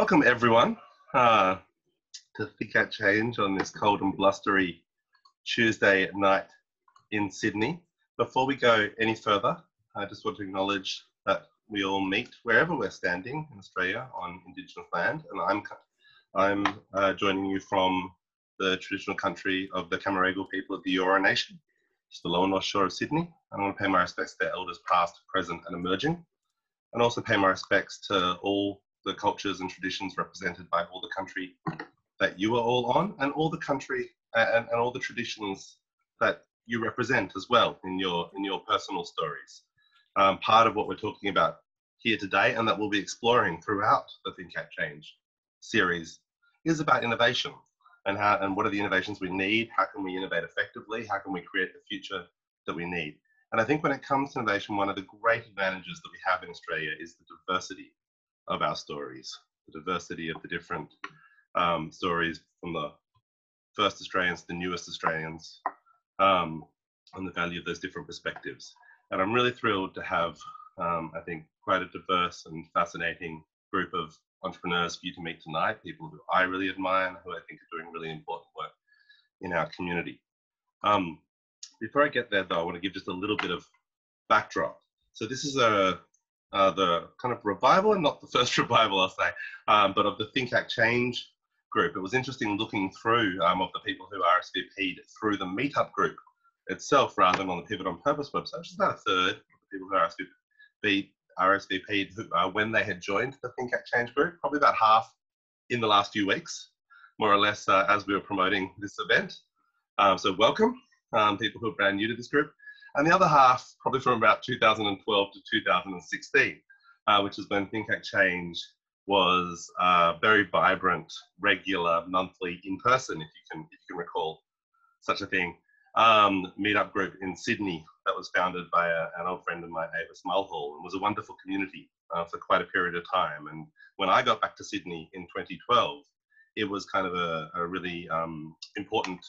Welcome everyone to Think Out Change on this cold and blustery Tuesday night in Sydney. Before we go any further, I just want to acknowledge that we all meet wherever we're standing in Australia on Indigenous land, and I'm joining you from the traditional country of the Camaragal people of the Eora Nation, just the lower north shore of Sydney. I want to pay my respects to their elders past, present and emerging, and also pay my respects to all the cultures and traditions represented by all the country that you are all on, and all the country and all the traditions that you represent as well in your personal stories. Part of what we're talking about here today, and that we'll be exploring throughout the Think Out Change series, is about innovation and what are the innovations we need, how can we innovate effectively, how can we create the future that we need. And I think when it comes to innovation, one of the great advantages that we have in Australia is the diversity of our stories, the diversity of the different stories from the first Australians to the newest Australians, and the value of those different perspectives. And I'm really thrilled to have, I think, quite a diverse and fascinating group of entrepreneurs for you to meet tonight, people who I really admire and who I think are doing really important work in our community. Before I get there though, I want to give just a little bit of backdrop. So this is the kind of revival, and not the first revival I'll say, but of the Think Act Change group. It was interesting looking through of the people who RSVP'd through the meetup group itself rather than on the Pivot on Purpose website, which is about a third of the people who RSVP'd when they had joined the Think Act Change group, probably about half in the last few weeks, more or less, as we were promoting this event. So welcome, people who are brand new to this group. And the other half, probably from about 2012 to 2016, which is when Think Act Change was very vibrant, regular, monthly, in person, if you can recall such a thing, meetup group in Sydney that was founded by an old friend of mine, Avis Mulhall, and was a wonderful community for quite a period of time. And when I got back to Sydney in 2012, it was kind of a really important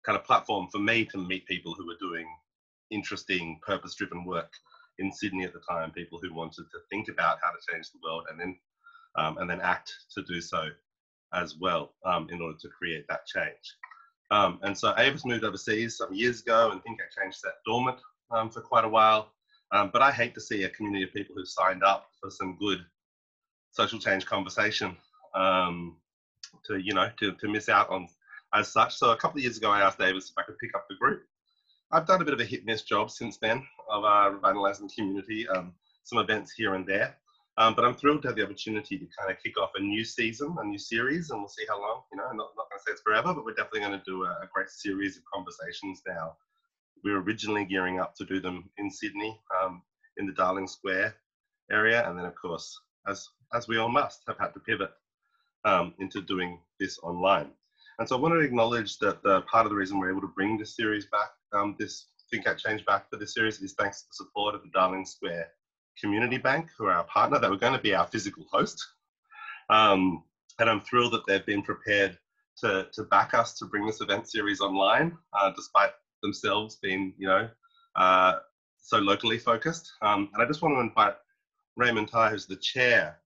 kind of platform for me to meet people who were doing interesting, purpose-driven work in Sydney at the time, people who wanted to think about how to change the world and then act to do so as well, in order to create that change. And so Avis moved overseas some years ago, and Think Act Change sat dormant for quite a while. But I hate to see a community of people who signed up for some good social change conversation to miss out on as such. So a couple of years ago, I asked Avis if I could pick up the group. I've done a bit of a hit-miss job since then of revitalising the community, some events here and there. But I'm thrilled to have the opportunity to kind of kick off a new season, a new series, and we'll see how long. I'm not going to say it's forever, but we're definitely going to do a great series of conversations now. We were originally gearing up to do them in Sydney, in the Darling Square area, and then of course, as we all must, have had to pivot into doing this online. And so I want to acknowledge that part of the reason we're able to bring this series back, this Think Out Change back for this series, is thanks to the support of the Darling Square Community Bank, who are our partner. They were going to be our physical host. And I'm thrilled that they've been prepared to back us to bring this event series online, despite themselves being, so locally focused. And I just want to invite Raymond Tai, who's the chair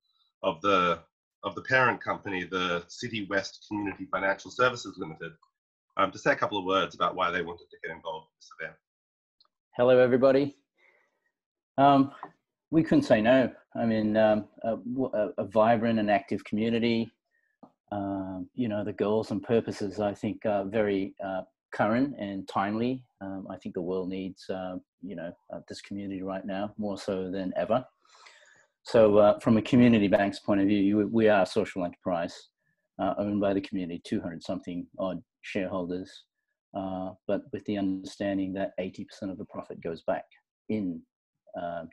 of the parent company, the City West Community Financial Services Limited, to say a couple of words about why they wanted to get involved in this event. Hello, everybody. We couldn't say no. I mean, a vibrant and active community. The goals and purposes, I think, are very current and timely. I think the world needs, this community right now more so than ever. So from a community bank's point of view, we are a social enterprise owned by the community, 200 something odd shareholders, but with the understanding that 80% of the profit goes back in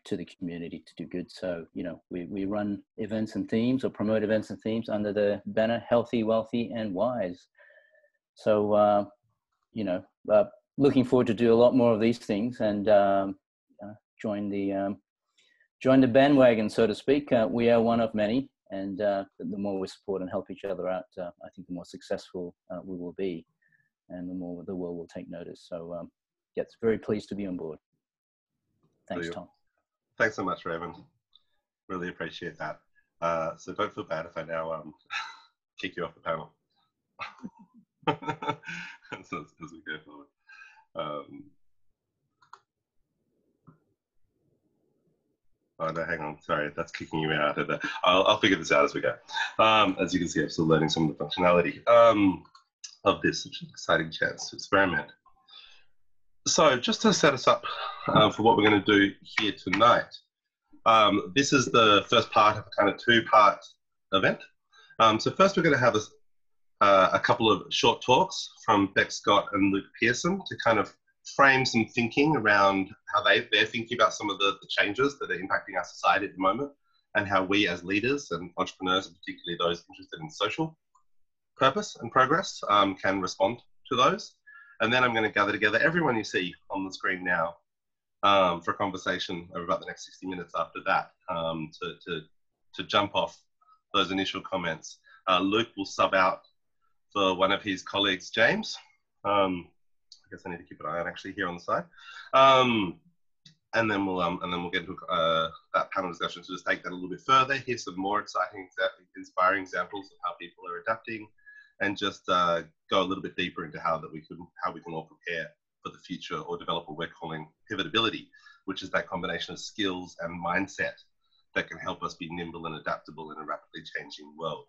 to the community to do good. So, we run events and themes, or promote events and themes, under the banner Healthy, Wealthy and Wise. So, looking forward to do a lot more of these things and join the bandwagon, so to speak. We are one of many, and the more we support and help each other out, I think the more successful we will be, and the more the world will take notice. So, yes, very pleased to be on board. Thanks, Tom. Thanks so much, Raymond. Really appreciate that. So don't feel bad if I now kick you off the panel as we go forward. Oh no, hang on. Sorry, that's kicking you out of there. I'll figure this out as we go. As you can see, I'm still learning some of the functionality of this, which is an exciting chance to experiment. So just to set us up for what we're going to do here tonight, this is the first part of a kind of two-part event. So first we're going to have a couple of short talks from Beck Scott and Luke Pearson to kind of frame some thinking around how they're thinking about some of the changes that are impacting our society at the moment, and how we as leaders and entrepreneurs, and particularly those interested in social purpose and progress, can respond to those. And then I'm going to gather together everyone you see on the screen now for a conversation over about the next 60 minutes after that, to jump off those initial comments. Luke will sub out for one of his colleagues, James. I guess I need to keep an eye on actually here on the side. And then we'll get into that panel discussion to just take that a little bit further, hear some more exciting, inspiring examples of how people are adapting, and just go a little bit deeper into how we can all prepare for the future, or develop what we're calling pivotability, which is that combination of skills and mindset that can help us be nimble and adaptable in a rapidly changing world.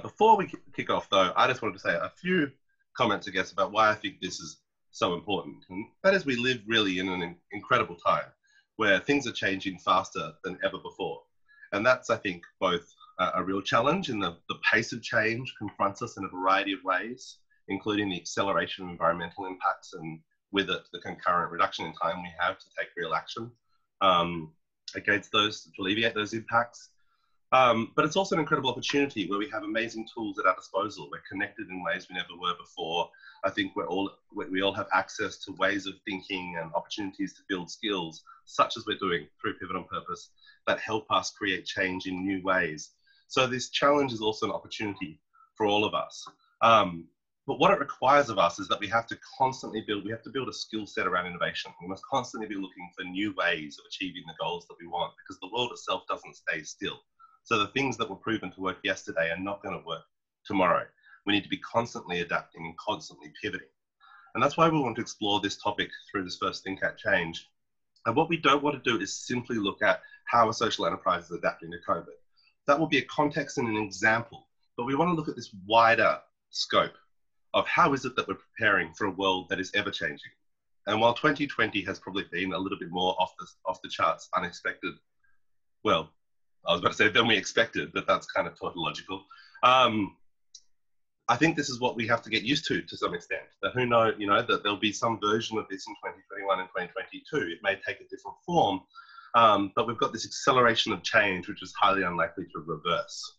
Before we kick off though, I just wanted to say a few comments, I guess, about why I think this is so important. And that is, we live really in an incredible time where things are changing faster than ever before. And that's, I think, both a real challenge in the pace of change confronts us in a variety of ways, including the acceleration of environmental impacts, and with it, the concurrent reduction in time we have to take real action against those, to alleviate those impacts. But it's also an incredible opportunity where we have amazing tools at our disposal. We're connected in ways we never were before. I think we all have access to ways of thinking and opportunities to build skills, such as we're doing through Pivot on Purpose, that help us create change in new ways. So this challenge is also an opportunity for all of us. But what it requires of us is that we have to constantly build a skill set around innovation. We must constantly be looking for new ways of achieving the goals that we want, because the world itself doesn't stay still. So the things that were proven to work yesterday are not going to work tomorrow. We need to be constantly adapting and constantly pivoting. And that's why we want to explore this topic through this first Think At Change. And what we don't want to do is simply look at how a social enterprise is adapting to COVID. That will be a context and an example, but we want to look at this wider scope of how is it that we're preparing for a world that is ever changing. And while 2020 has probably been a little bit more off the charts, unexpected, well, I was about to say than we expected, but that's kind of tautological. I think this is what we have to get used to some extent. That who knows, that there'll be some version of this in 2021 and 2022. It may take a different form, but we've got this acceleration of change, which is highly unlikely to reverse.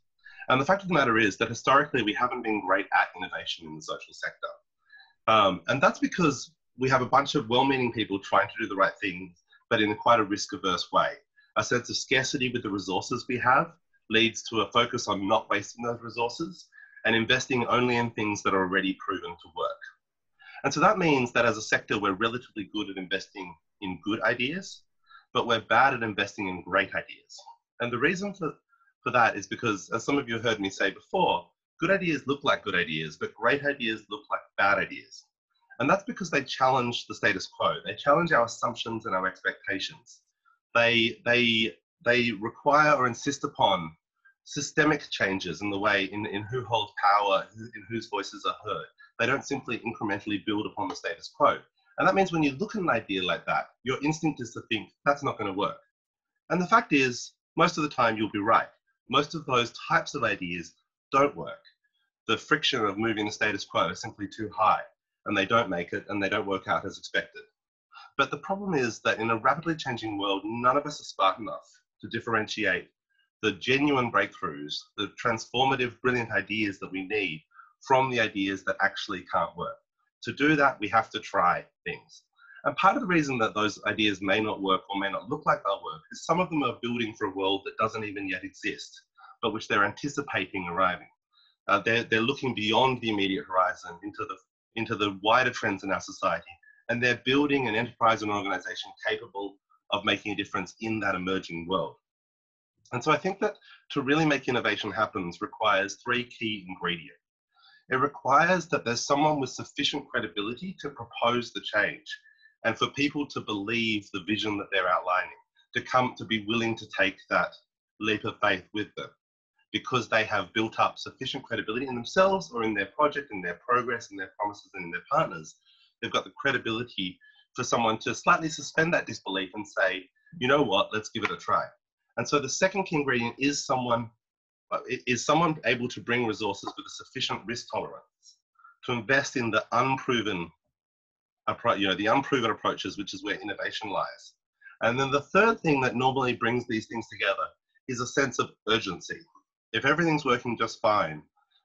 And the fact of the matter is that historically, we haven't been great at innovation in the social sector. And that's because we have a bunch of well-meaning people trying to do the right thing, but in quite a risk-averse way. A sense of scarcity with the resources we have leads to a focus on not wasting those resources and investing only in things that are already proven to work. And so that means that as a sector, we're relatively good at investing in good ideas, but we're bad at investing in great ideas. And the reason for that is because, as some of you have heard me say before, good ideas look like good ideas, but great ideas look like bad ideas. And that's because they challenge the status quo. They challenge our assumptions and our expectations. They require or insist upon systemic changes in the way in who holds power, in whose voices are heard. They don't simply incrementally build upon the status quo. And that means when you look at an idea like that, your instinct is to think that's not going to work. And the fact is, most of the time you'll be right. Most of those types of ideas don't work. The friction of moving the status quo is simply too high, and they don't make it, and they don't work out as expected. But the problem is that in a rapidly changing world, none of us are smart enough to differentiate the genuine breakthroughs, the transformative, brilliant ideas that we need from the ideas that actually can't work. To do that, we have to try things. And part of the reason that those ideas may not work or may not look like they'll work is some of them are building for a world that doesn't even yet exist, but which they're anticipating arriving. They're looking beyond the immediate horizon into the wider trends in our society, and they're building an enterprise and organization capable of making a difference in that emerging world. And so I think that to really make innovation happen requires three key ingredients. It requires that there's someone with sufficient credibility to propose the change and for people to believe the vision that they're outlining, to be willing to take that leap of faith with them because they have built up sufficient credibility in themselves or in their project, in their progress, in their promises, and in their partners. They've got the credibility for someone to slightly suspend that disbelief and say, you know what, let's give it a try. And so the second key ingredient is someone able to bring resources with a sufficient risk tolerance to invest in the unproven approaches, which is where innovation lies. And then the third thing that normally brings these things together is a sense of urgency. If everything's working just fine,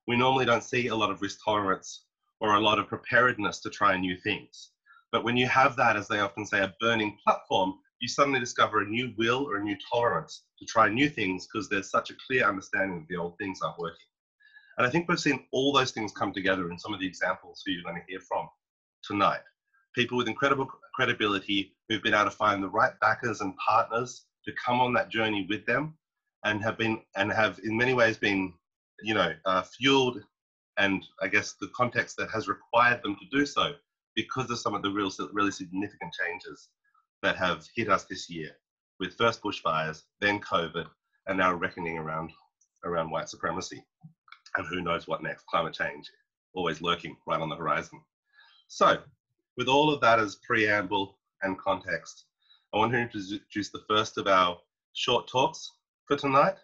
we normally don't see a lot of risk tolerance or a lot of preparedness to try new things. But when you have that, as they often say, a burning platform, you suddenly discover a new will or a new tolerance to try new things because there's such a clear understanding that the old things aren't working. And I think we've seen all those things come together in some of the examples who you're going to hear from tonight. People with incredible credibility who've been able to find the right backers and partners to come on that journey with them and have in many ways been, fueled, and I guess the context that has required them to do so because of some of the really significant changes that have hit us this year with first bushfires, then COVID, and now reckoning around white supremacy. And who knows what next, climate change, always lurking right on the horizon. So with all of that as preamble and context, I want to introduce the first of our short talks for tonight,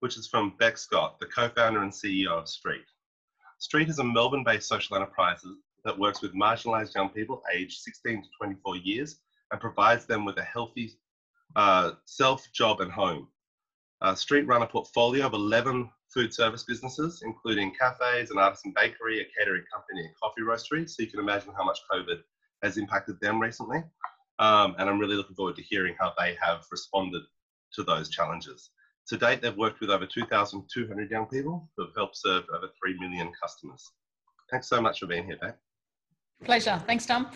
which is from Beck Scott, the co-founder and CEO of Street. Street is a Melbourne-based social enterprise that works with marginalised young people aged 16 to 24 years and provides them with a healthy self, job and home. Street run a portfolio of 11 food service businesses, including cafes, an artisan bakery, a catering company, and coffee roastery. So you can imagine how much COVID has impacted them recently. And I'm really looking forward to hearing how they have responded to those challenges. To date, they've worked with over 2,200 young people who have helped serve over 3 million customers. Thanks so much for being here, Beck. Pleasure. Thanks, Tom.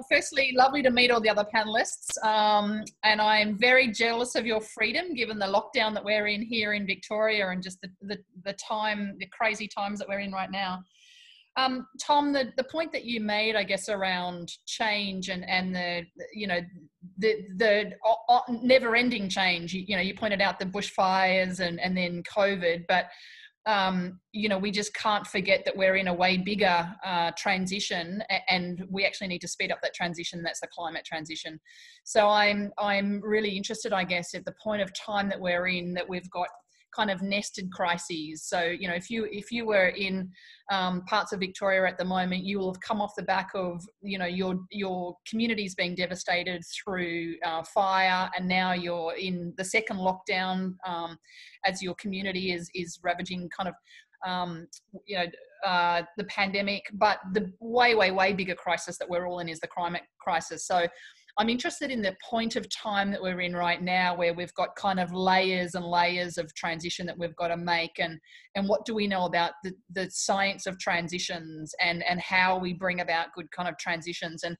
Firstly, lovely to meet all the other panelists. And I'm very jealous of your freedom, given the lockdown that we're in here in Victoria and just the crazy times that we're in right now. Tom, the point that you made, I guess, around change and the never-ending change. You pointed out the bushfires and then COVID, but we just can't forget that we're in a way bigger transition, and we actually need to speed up that transition. That's the climate transition. So I'm really interested, I guess, at the point of time that we're in, that we've got kind of nested crises. So if you were in parts of Victoria at the moment, you will have come off the back of your communities being devastated through fire, and now you're in the second lockdown as your community is ravaging kind of the pandemic. But the way bigger crisis that we're all in is the climate crisis. So I'm interested in the point of time that we're in right now, where we've got kind of layers and layers of transition that we've got to make, and what do we know about the science of transitions and how we bring about good kind of transitions. And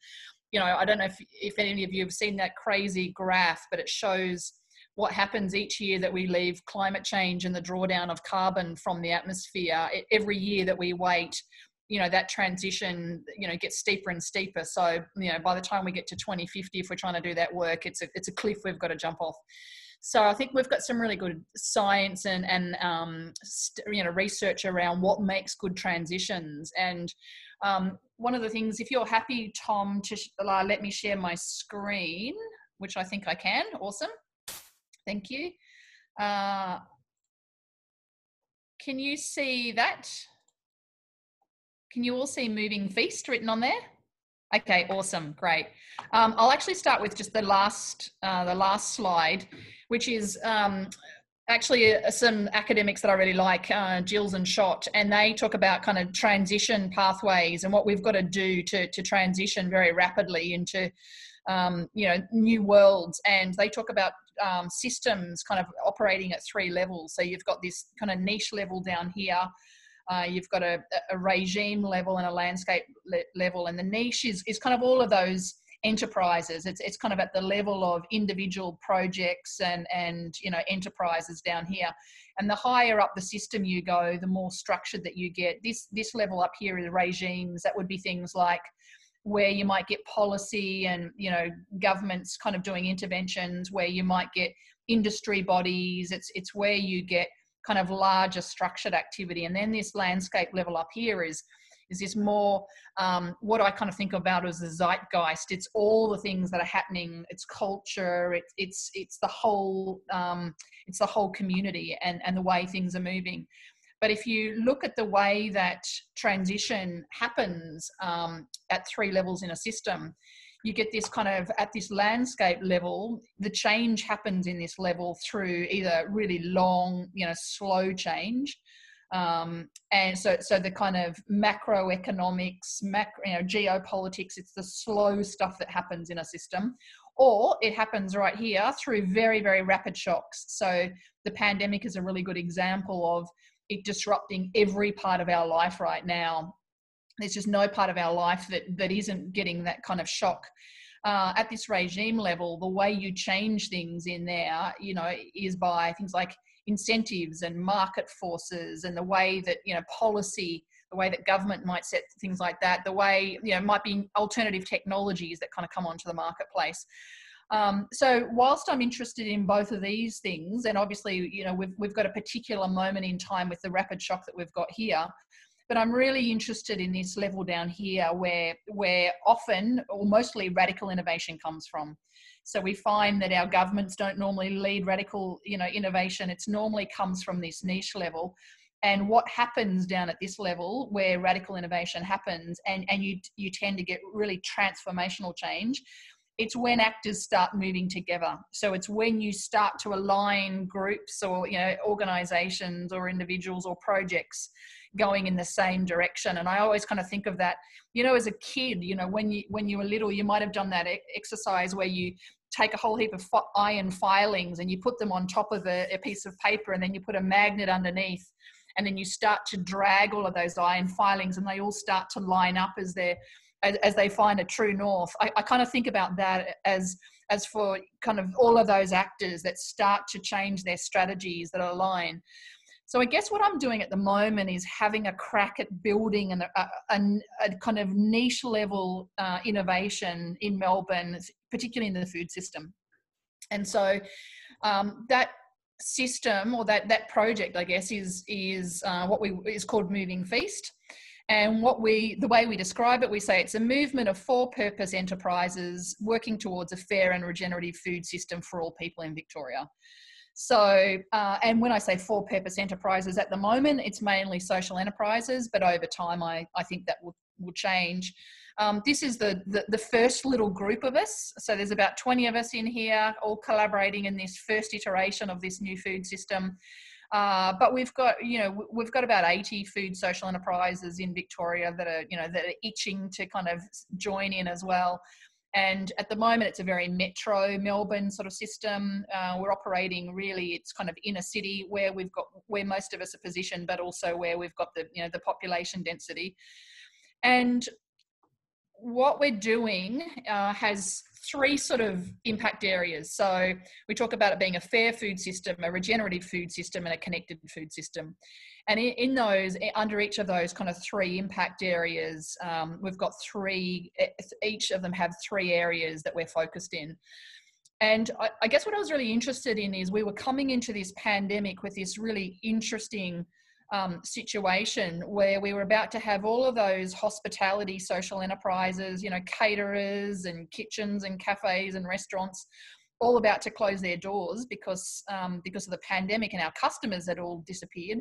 I don't know if any of you have seen that crazy graph, but it shows what happens each year that we leave climate change and the drawdown of carbon from the atmosphere. Every year that we wait, that transition, gets steeper and steeper. So, by the time we get to 2050, if we're trying to do that work, it's a cliff we've got to jump off. So I think we've got some really good science and research around what makes good transitions. And one of the things, if you're happy, Tom, to let me share my screen, which I think I can. Awesome. Thank you. Can you see that? Can you all see moving feast written on there? Okay, awesome, great. I'll actually start with just the last slide, which is actually some academics that I really like, Gills and Schott, and they talk about kind of transition pathways and what we've got to do to transition very rapidly into new worlds. And they talk about systems kind of operating at 3 levels. So you've got this kind of niche level down here. You've got a regime level and a landscape level, and the niche is kind of all of those enterprises. It's kind of at the level of individual projects and enterprises down here. And the higher up the system you go, the more structured that you get. This level up here is regimes. That would be things like where you might get policy and, governments kind of doing interventions, where you might get industry bodies. It's where you get kind of larger structured activity. And then this landscape level up here is this more what I kind of think about as the zeitgeist. It's all the things that are happening. It's culture. It's the whole community and the way things are moving. But if you look at the way that transition happens at 3 levels in a system, you get this kind of, at this landscape level, the change happens in this level through either really long, slow change. And so the kind of macroeconomics, geopolitics, it's the slow stuff that happens in a system, or it happens right here through very, very rapid shocks. So the pandemic is a really good example of it disrupting every part of our life right now. There's just no part of our life that isn't getting that kind of shock. At this regime level, the way you change things in there, is by things like incentives and market forces, and the way that, policy, the way that government might set things like that, the way, might be alternative technologies that kind of come onto the marketplace. So whilst I'm interested in both of these things, and obviously, we've got a particular moment in time with the rapid shock that we've got here, but I'm really interested in this level down here where often or mostly radical innovation comes from. So we find that our governments don't normally lead radical, innovation. It's normally comes from this niche level. And what happens down at this level where radical innovation happens and you tend to get really transformational change, it's when actors start moving together. So it's when you start to align groups or, organizations or individuals or projects going in the same direction. And I always kind of think of that, as a kid, when you were little, you might have done that exercise where you take a whole heap of iron filings and you put them on top of a piece of paper, and then you put a magnet underneath, and then you start to drag all of those iron filings, and they all start to line up as they find a true north. I kind of think about that as for kind of all of those actors that start to change their strategies that align. So I guess what I'm doing at the moment is having a crack at building a kind of niche level innovation in Melbourne, particularly in the food system. And so that system, or that project, I guess, is what is called Moving Feast. And the way we describe it, we say it's a movement of for-purpose enterprises working towards a fair and regenerative food system for all people in Victoria. So, and when I say for-purpose enterprises, at the moment, it's mainly social enterprises, but over time, I think that will change. This is the first little group of us. So there's about 20 of us in here, all collaborating in this first iteration of this new food system. But we've got about 80 food social enterprises in Victoria that are itching to kind of join in as well. And at the moment, it's a very metro Melbourne sort of system. We're operating really, it's kind of inner city where most of us are positioned, but also where we've got the population density. And what we're doing has 3 sort of impact areas. So we talk about it being a fair food system, a regenerative food system, and a connected food system. And in those, under each of those kind of 3 impact areas, we've got 3, each of them have 3 areas that we're focused in. And I guess what I was really interested in is we were coming into this pandemic with this really interesting situation where we were about to have all of those hospitality social enterprises, caterers and kitchens and cafes and restaurants, all about to close their doors because of the pandemic, and our customers had all disappeared.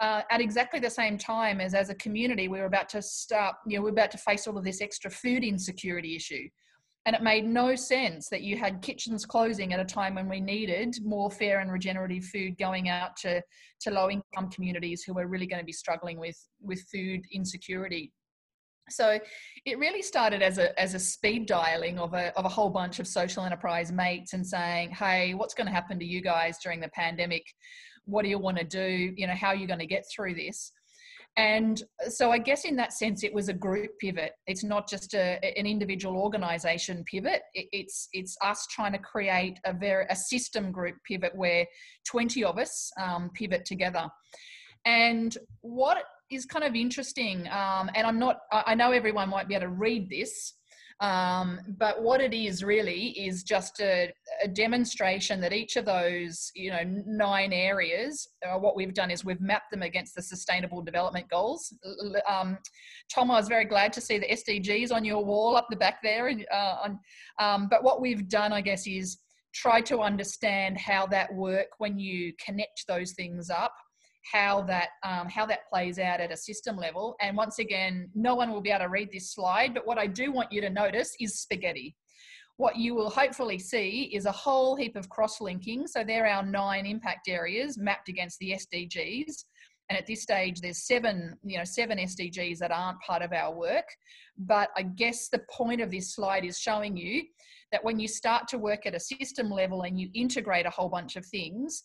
At exactly the same time as a community, we were about to we're about to face all of this extra food insecurity issue. And it made no sense that you had kitchens closing at a time when we needed more fair and regenerative food going out to low-income communities who are really going to be struggling with food insecurity. So it really started as a speed dialing of a whole bunch of social enterprise mates and saying, hey, what's going to happen to you guys during the pandemic? What do you want to do? How are you going to get through this? And so I guess in that sense, it was a group pivot. It's not just an individual organisation pivot. It's us trying to create a system group pivot where 20 of us pivot together. And what is kind of interesting, and I know everyone won't be able to read this, but what it is really is just a demonstration that each of those 9 areas, what we've done is we've mapped them against the Sustainable Development Goals. Tom, I was very glad to see the SDGs on your wall up the back there. But what we've done, I guess, is try to understand how that work when you connect those things up, how that plays out at a system level. And once again, no one will be able to read this slide, but what I do want you to notice is spaghetti. What you will hopefully see is a whole heap of cross-linking. So there are 9 impact areas mapped against the SDGs. And at this stage, there's 7 SDGs that aren't part of our work. But I guess the point of this slide is showing you that when you start to work at a system level and you integrate a whole bunch of things,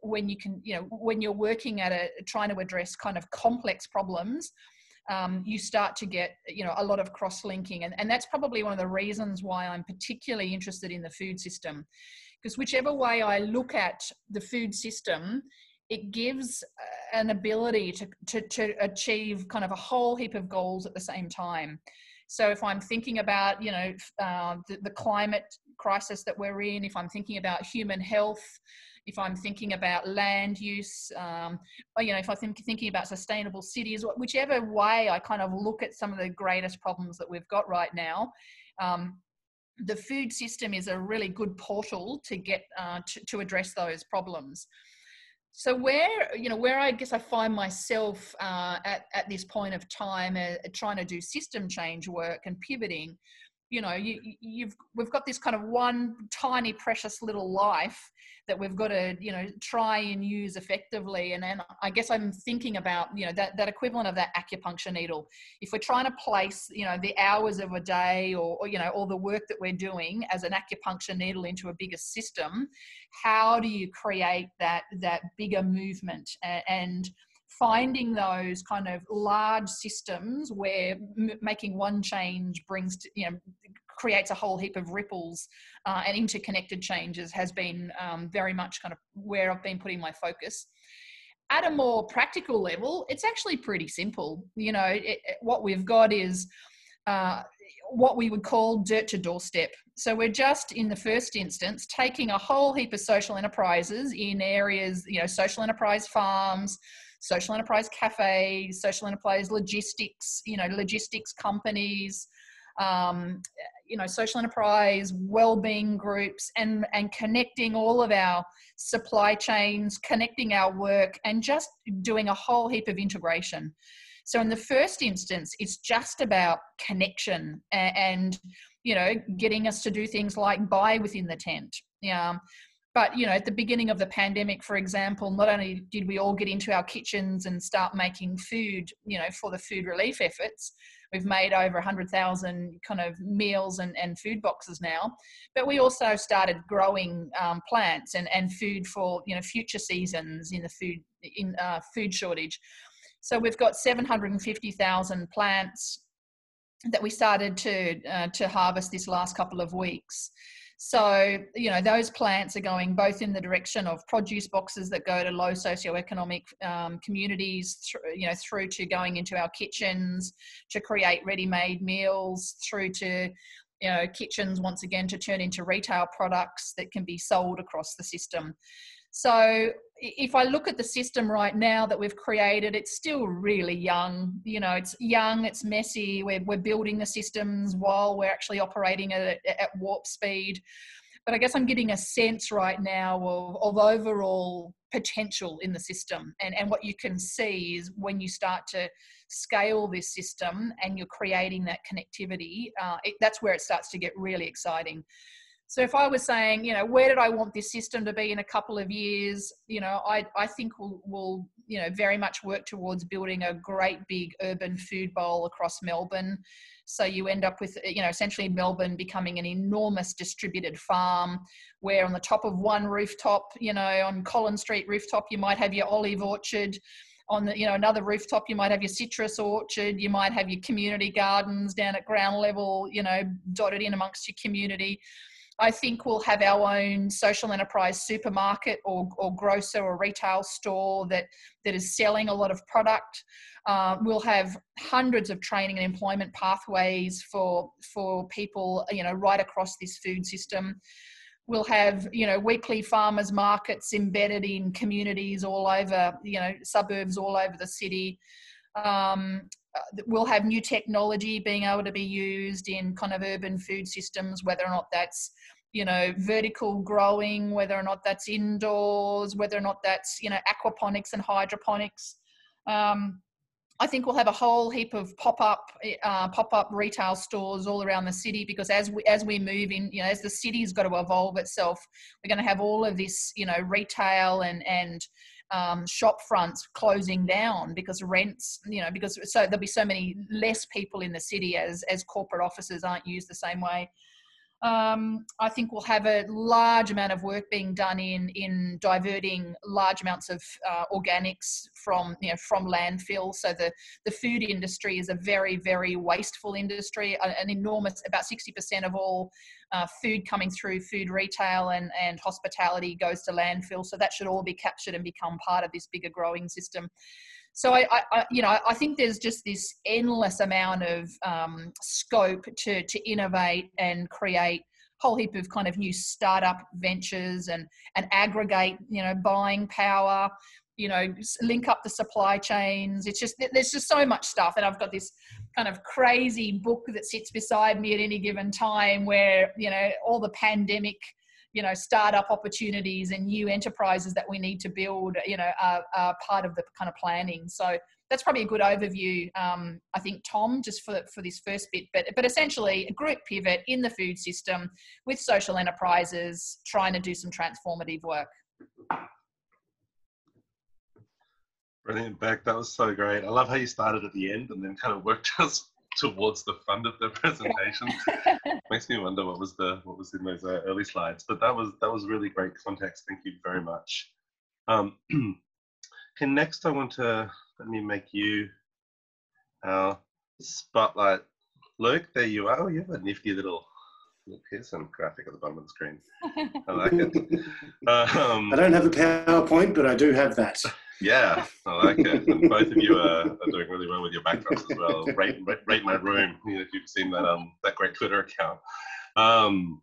when you're working at trying to address kind of complex problems, you start to get a lot of cross-linking, and that's probably one of the reasons why I'm particularly interested in the food system, because whichever way I look at the food system, it gives an ability to achieve kind of a whole heap of goals at the same time. So if I'm thinking about the climate crisis that we're in, if I'm thinking about human health, if I'm thinking about land use, if I'm thinking about sustainable cities, whichever way I kind of look at some of the greatest problems that we've got right now, the food system is a really good portal to get to address those problems. So where I guess I find myself at this point of time trying to do system change work and pivoting, we've got this kind of one tiny precious little life that we've got to try and use effectively. And then I guess I'm thinking about that equivalent of that acupuncture needle. If we're trying to place the hours of a day or the work that we're doing as an acupuncture needle into a bigger system, how do you create that bigger movement and finding those kind of large systems where making one change creates a whole heap of ripples and interconnected changes has been very much kind of where I've been putting my focus. At a more practical level, it's actually pretty simple. What we've got is what we would call dirt to doorstep. So we're just in the first instance taking a whole heap of social enterprises in areas, social enterprise farms, social enterprise cafes, social enterprise logistics, logistics companies, social enterprise wellbeing groups, and connecting all of our supply chains, connecting our work, and just doing a whole heap of integration. So in the first instance, it's just about connection and getting us to do things like buy within the tent. But, at the beginning of the pandemic, for example, not only did we all get into our kitchens and start making food, for the food relief efforts, we've made over 100,000 kind of meals and food boxes now, but we also started growing plants and food for, future seasons in the food shortage. So we've got 750,000 plants that we started to harvest this last couple of weeks. So, those plants are going both in the direction of produce boxes that go to low socioeconomic communities, through to going into our kitchens to create ready-made meals, through to, kitchens once again to turn into retail products that can be sold across the system. So if I look at the system right now that we've created, it's still really young. It's young, it's messy. We're building the systems while we're actually operating at warp speed. But I guess I'm getting a sense right now of overall potential in the system. And what you can see is when you start to scale this system and you're creating that connectivity, that's where it starts to get really exciting. So if I was saying, where did I want this system to be in a couple of years? I think we'll very much work towards building a great big urban food bowl across Melbourne. So you end up with, essentially Melbourne becoming an enormous distributed farm where on the top of one rooftop, on Collins Street rooftop, you might have your olive orchard. on the, another rooftop, you might have your citrus orchard, you might have your community gardens down at ground level, dotted in amongst your community. I think we'll have our own social enterprise supermarket or grocer or retail store that is selling a lot of product. We'll have hundreds of training and employment pathways for people, right across this food system. We'll have, weekly farmers markets embedded in communities all over, suburbs all over the city. We'll have new technology being able to be used in kind of urban food systems, whether or not that's, vertical growing, whether or not that's indoors, whether or not that's, aquaponics and hydroponics. I think we'll have a whole heap of pop-up retail stores all around the city, because as we move in, as the city's got to evolve itself, we're going to have all of this, retail and shop fronts closing down because rents, so there'll be so many less people in the city as corporate offices aren't used the same way. I think we'll have a large amount of work being done in diverting large amounts of organics from landfill. So the food industry is a very, very wasteful industry. An enormous, about 60% of all food coming through food retail and hospitality goes to landfill. So that should all be captured and become part of this bigger growing system. So I think there's just this endless amount of scope to innovate and create a whole heap of kind of new startup ventures and aggregate, buying power, link up the supply chains. There's just so much stuff. And I've got this kind of crazy book that sits beside me at any given time where, all the pandemic, startup opportunities and new enterprises that we need to build, are part of the kind of planning. So that's probably a good overview, I think, Tom, just for this first bit. But essentially, a group pivot in the food system with social enterprises trying to do some transformative work. Brilliant, Beck. That was so great. I love how you started at the end and then kind of worked us towards the front of the presentation. Makes me wonder what was in those early slides, but that was really great context. Thank you very much. Okay, next I want to let me make you our spotlight. Luke, there you are. You have a nifty little Pearson graphic at the bottom of the screen. I like it. I don't have a PowerPoint, but I do have that. Yeah, I like it. And both of you are doing really well with your backdrops as well. Rate my room, if you've seen that great Twitter account. I'm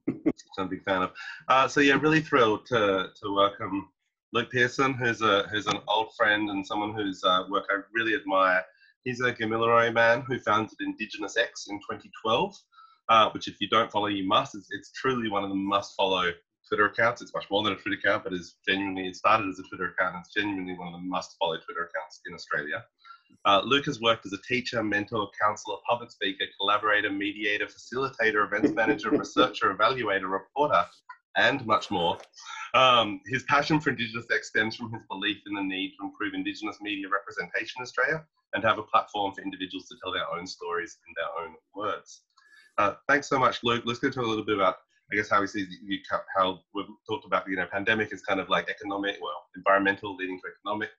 a big fan of. So yeah, really thrilled to welcome Luke Pearson, who's an old friend and someone whose work I really admire. He's a Gamilaroi man who founded Indigenous X in 2012, which if you don't follow, you must. It's truly one of the must-follow Twitter accounts. It's much more than a Twitter account, but it started as a Twitter account, and it's genuinely one of the must-follow Twitter accounts in Australia. Luke has worked as a teacher, mentor, counsellor, public speaker, collaborator, mediator, facilitator, events manager, researcher, evaluator, reporter, and much more. His passion for Indigenous X stems from his belief in the need to improve Indigenous media representation in Australia and have a platform for individuals to tell their own stories in their own words. Thanks so much, Luke. Let's go talk a little bit about, I guess, how we see how we've talked about, pandemic is kind of like environmental leading to economic.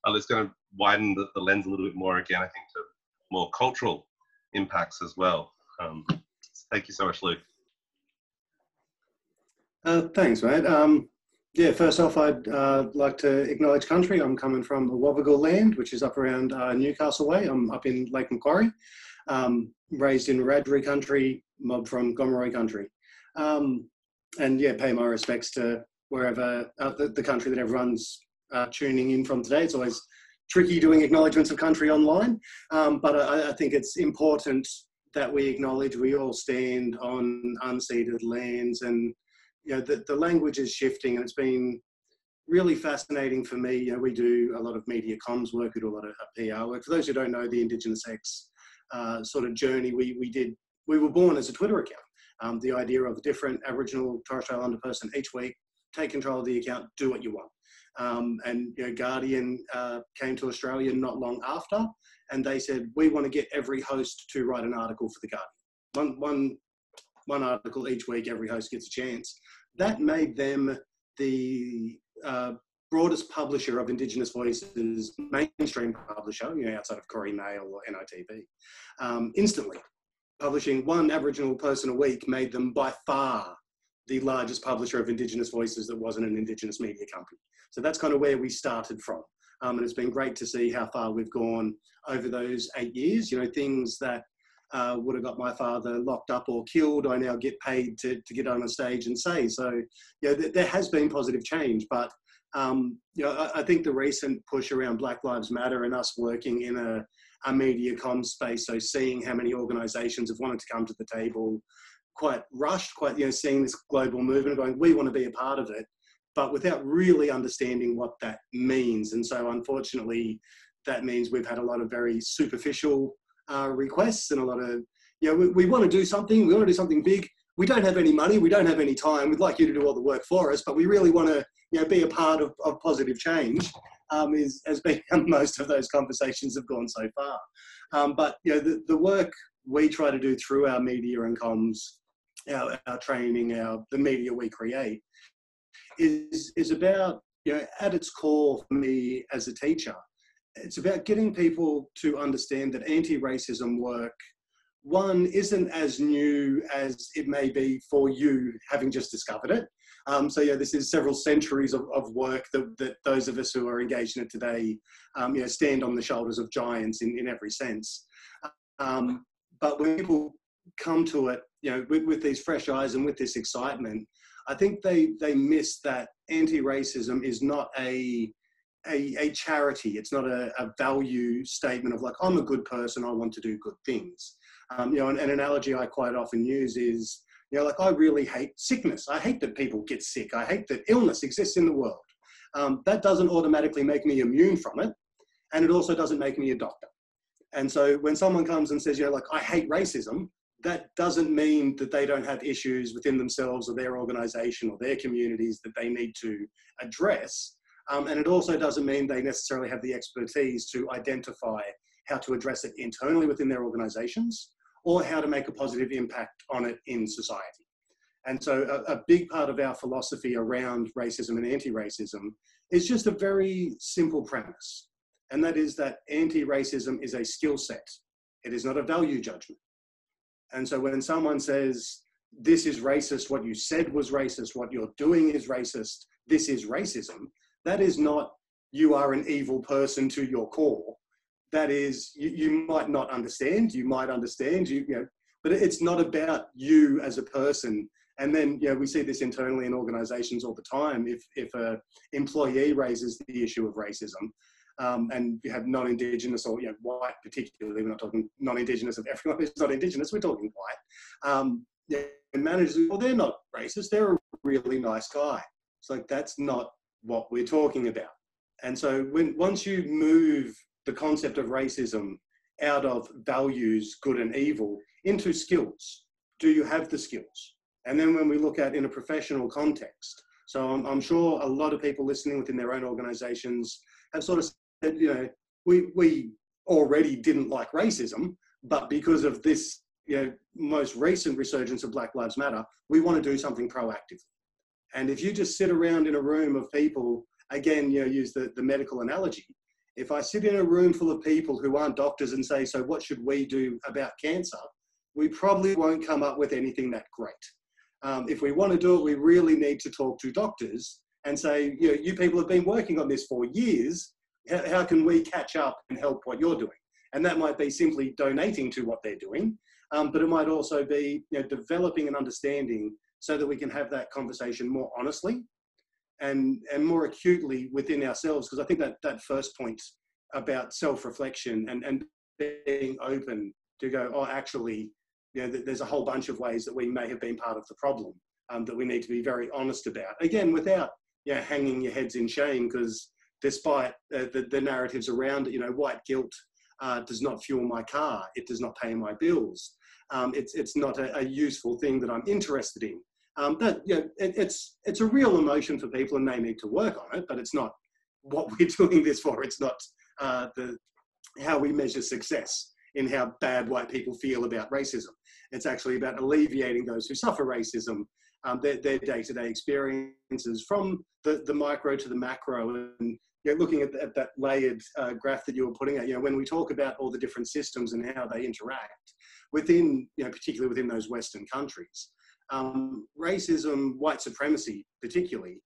Let's kind of widen the lens a little bit more again, I think, to more cultural impacts as well. Thank you so much, Luke. Thanks, mate. Yeah, first off, I'd like to acknowledge country. I'm coming from Awabakal land, which is up around Newcastle way. I'm up in Lake Macquarie, raised in Wiradjuri country, mob from Gomeroi country. And yeah, pay my respects to wherever the country that everyone's tuning in from today. It's always tricky doing acknowledgements of country online, but I think it's important that we acknowledge we all stand on unceded lands, and the language is shifting, and it's been really fascinating for me. We do a lot of media comms work, we do a lot of PR work. For those who don't know the Indigenous X sort of journey, we were born as a Twitter account. The idea of a different Aboriginal Torres Strait Islander person each week, take control of the account, do what you want. And Guardian came to Australia not long after, and they said, we want to get every host to write an article for the Guardian. One article each week, every host gets a chance. That made them the broadest publisher of Indigenous voices, mainstream publisher, outside of Corrie Mail or NITV, instantly. Publishing one Aboriginal person a week made them by far the largest publisher of Indigenous voices that wasn't an Indigenous media company. So that's kind of where we started from. And it's been great to see how far we've gone over those 8 years. Things that would have got my father locked up or killed, I now get paid to get on a stage and say. So, there has been positive change, but I think the recent push around Black Lives Matter and us working in a media comm space, so seeing how many organisations have wanted to come to the table, quite rushed, seeing this global movement, going, we want to be a part of it, but without really understanding what that means. And so, unfortunately, that means we've had a lot of very superficial requests and a lot of, we want to do something, we want to do something big. We don't have any money, we don't have any time. We'd like you to do all the work for us, but we really want to, be a part of positive change. Has been most of those conversations have gone so far. But the work we try to do through our media and comms, our training, the media we create, is about, at its core for me as a teacher, it's about getting people to understand that anti-racism work, one, isn't as new as it may be for you having just discovered it. This is several centuries of work that those of us who are engaged in it today, stand on the shoulders of giants in every sense. But when people come to it, with these fresh eyes and with this excitement, I think they miss that anti-racism is not a charity. It's not a value statement of like, I'm a good person, I want to do good things. An analogy I quite often use is, I really hate sickness. I hate that people get sick. I hate that illness exists in the world. That doesn't automatically make me immune from it. And it also doesn't make me a doctor. And so when someone comes and says, I hate racism, that doesn't mean that they don't have issues within themselves or their organization or their communities that they need to address. And it also doesn't mean they necessarily have the expertise to identify how to address it internally within their organizations or how to make a positive impact on it in society. And so a big part of our philosophy around racism and anti-racism is just a very simple premise. And that is that anti-racism is a skill set. It is not a value judgment. And so when someone says, this is racist, what you said was racist, what you're doing is racist, this is racism, that is not, you are an evil person to your core. That is, you might not understand, you might understand, but it's not about you as a person. And then, we see this internally in organizations all the time. If an employee raises the issue of racism, and you have non-Indigenous or white particularly, we're not talking non-Indigenous of everyone who's not Indigenous, we're talking white. And managers, well, they're not racist, they're a really nice guy. It's like, that's not what we're talking about. And so once you move the concept of racism out of values, good and evil, into skills, do you have the skills? And then when we look at in a professional context, so I'm sure a lot of people listening within their own organizations have sort of said, we already didn't like racism, but because of this, most recent resurgence of Black Lives Matter, we want to do something proactively. And if you just sit around in a room of people, again, use the medical analogy. If I sit in a room full of people who aren't doctors and say, so what should we do about cancer? We probably won't come up with anything that great. If we want to do it, we really need to talk to doctors and say, you people have been working on this for years. How can we catch up and help what you're doing? And that might be simply donating to what they're doing, but it might also be developing an understanding so that we can have that conversation more honestly and more acutely within ourselves. Because I think that first point about self-reflection and being open to go, oh, actually, there's a whole bunch of ways that we may have been part of the problem that we need to be very honest about. Again, without hanging your heads in shame, because despite the narratives around it, white guilt does not fuel my car, it does not pay my bills. It's not a useful thing that I'm interested in. It's a real emotion for people and they need to work on it, but it's not what we're doing this for. It's not how we measure success in how bad white people feel about racism. It's actually about alleviating those who suffer racism their day-to-day experiences, from the micro to the macro. And looking at that layered graph that you were putting out, when we talk about all the different systems and how they interact within, particularly within those Western countries, racism, white supremacy particularly,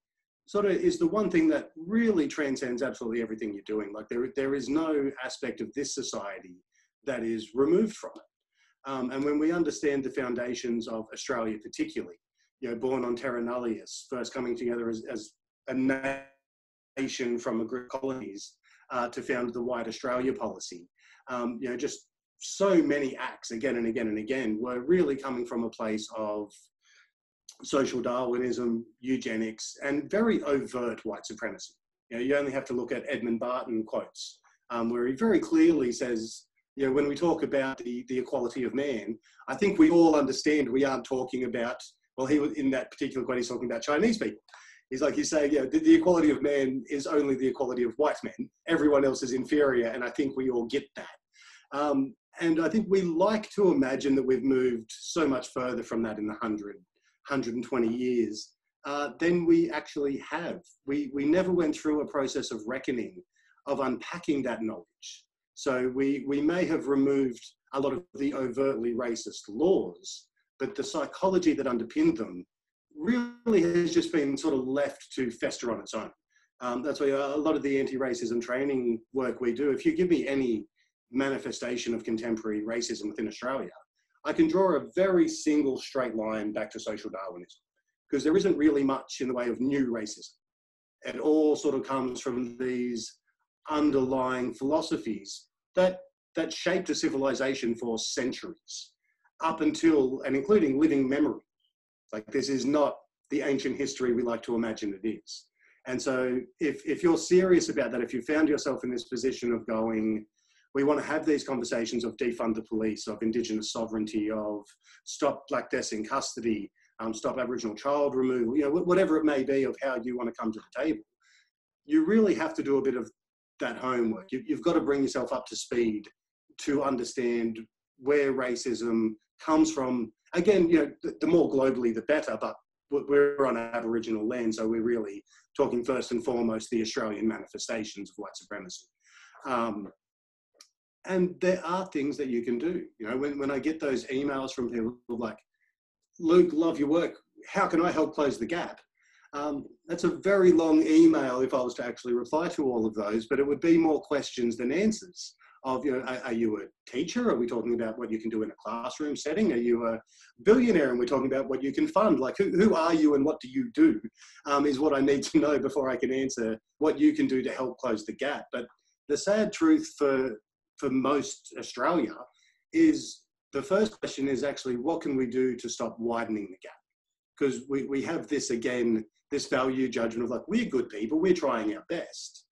sort of is the one thing that really transcends absolutely everything you're doing. Like there is no aspect of this society that is removed from it. And when we understand the foundations of Australia particularly, born on terra nullius, first coming together as a nation from a group of colonies to found the White Australia policy, just so many acts again and again and again were really coming from a place of social Darwinism, eugenics, and very overt white supremacy. You only have to look at Edmund Barton quotes, where he very clearly says, when we talk about the equality of man, I think we all understand we aren't talking about, well, he was in that particular quote, he's talking about Chinese people. He's like, he's saying, the equality of man is only the equality of white men. Everyone else is inferior, and I think we all get that. And I think we like to imagine that we've moved so much further from that in the 120 years than we actually have. We never went through a process of reckoning, of unpacking that knowledge. So we may have removed a lot of the overtly racist laws, but the psychology that underpinned them really has just been sort of left to fester on its own. That's why a lot of the anti-racism training work we do, if you give me any manifestation of contemporary racism within Australia, I can draw a very single straight line back to social Darwinism, because there isn't really much in the way of new racism. It all sort of comes from these underlying philosophies that shaped a civilization for centuries, up until and including living memory. Like, this is not the ancient history we like to imagine it is. And so if you're serious about that, if you found yourself in this position of going, we want to have these conversations of defund the police, of Indigenous sovereignty, of stop black deaths in custody, stop Aboriginal child removal, whatever it may be of how you want to come to the table, you really have to do a bit of that homework. You've got to bring yourself up to speed to understand where racism comes from. Again, the more globally, the better, but we're on Aboriginal land, so we're really talking first and foremost the Australian manifestations of white supremacy. And there are things that you can do. When I get those emails from people like, Luke, love your work, how can I help close the gap? That's a very long email if I was to actually reply to all of those, but it would be more questions than answers of, are you a teacher? Are we talking about what you can do in a classroom setting? Are you a billionaire and we're talking about what you can fund? Like, who are you and what do you do is what I need to know before I can answer what you can do to help close the gap. But the sad truth for most Australia is, the first question is actually, what can we do to stop widening the gap? Because we have this, again, this value judgment of like, we're good people, we're trying our best.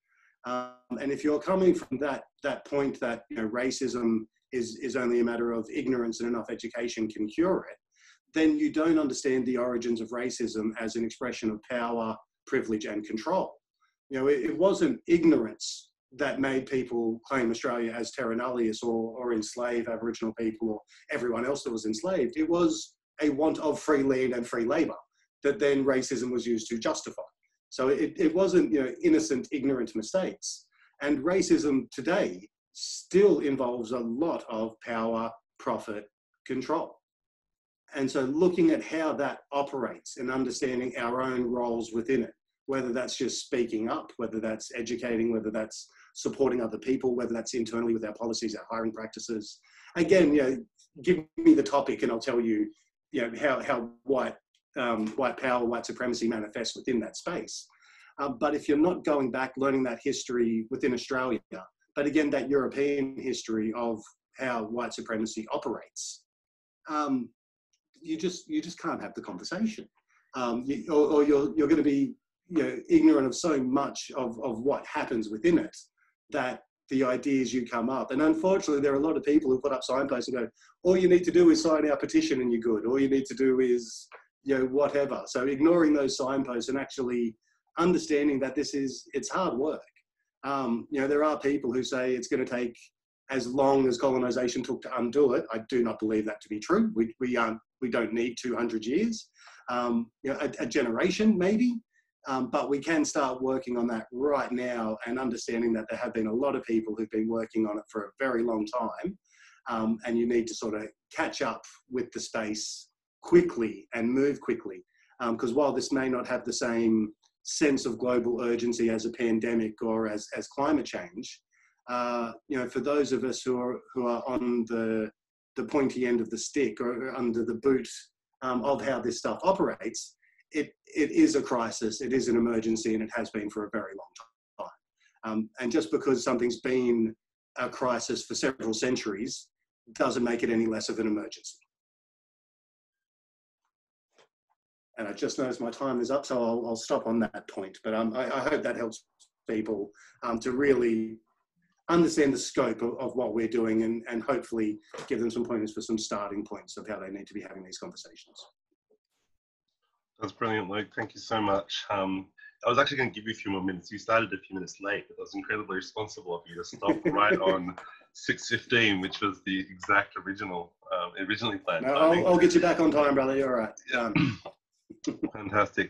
And if you're coming from that point that racism is only a matter of ignorance and enough education can cure it, then you don't understand the origins of racism as an expression of power, privilege, and control. It wasn't ignorance that made people claim Australia as terra nullius or enslave Aboriginal people or everyone else that was enslaved. It was a want of free land and free labour that then racism was used to justify. So it wasn't innocent, ignorant mistakes. And racism today still involves a lot of power, profit, control. And so looking at how that operates and understanding our own roles within it, whether that's just speaking up, whether that's educating, whether that's supporting other people, whether that's internally with our policies, our hiring practices. Again, give me the topic and I'll tell you, how white power, white supremacy manifests within that space. But if you're not going back, learning that history within Australia, but again, that European history of how white supremacy operates, you just can't have the conversation. Or you're going to be ignorant of so much of what happens within it, that the ideas you come up. And unfortunately, there are a lot of people who put up signposts and go, all you need to do is sign our petition and you're good. All you need to do is, whatever. So ignoring those signposts and actually understanding that it's hard work. There are people who say it's going to take as long as colonization took to undo it. I do not believe that to be true. We don't need 200 years. you know, a generation maybe. But we can start working on that right now, and understanding that there have been a lot of people who've been working on it for a very long time. And you need to sort of catch up with the space quickly and move quickly. Because while this may not have the same sense of global urgency as a pandemic or as climate change, you know, for those of us who are on the pointy end of the stick or under the boot of how this stuff operates, it is a crisis, it is an emergency, and it has been for a very long time. And just because something's been a crisis for several centuries doesn't make it any less of an emergency. And I just noticed my time is up, so I'll stop on that point. But I hope that helps people to really understand the scope of what we're doing, and hopefully give them some pointers for some starting points of how they need to be having these conversations. That's brilliant, Luke. Thank you so much. I was actually going to give you a few more minutes. You started a few minutes late, but that was incredibly responsible of you to stop right on 6:15, which was the exact originally planned. No, I'll get you back on time, brother. You're all right. Yeah. Fantastic.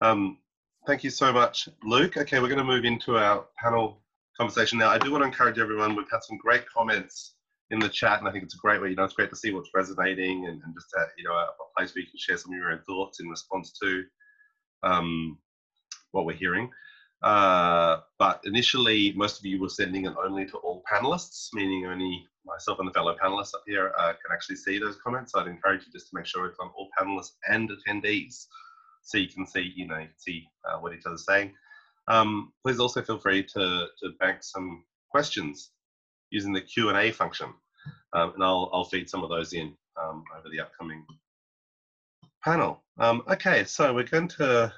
Thank you so much, Luke. Okay, we're going to move into our panel conversation now. I do want to encourage everyone. We've had some great comments in the chat, and I think it's a great way. You know, it's great to see what's resonating, and just you know, a place where you can share some of your own thoughts in response to what we're hearing. But initially, most of you were sending it only to all panelists, meaning only myself and the fellow panelists up here can actually see those comments. So I'd encourage you just to make sure it's on all panelists and attendees, so you can see, you know, what each other's saying. Please also feel free to bank some questions using the Q&A function, and I'll feed some of those in over the upcoming panel. Okay, so we're going to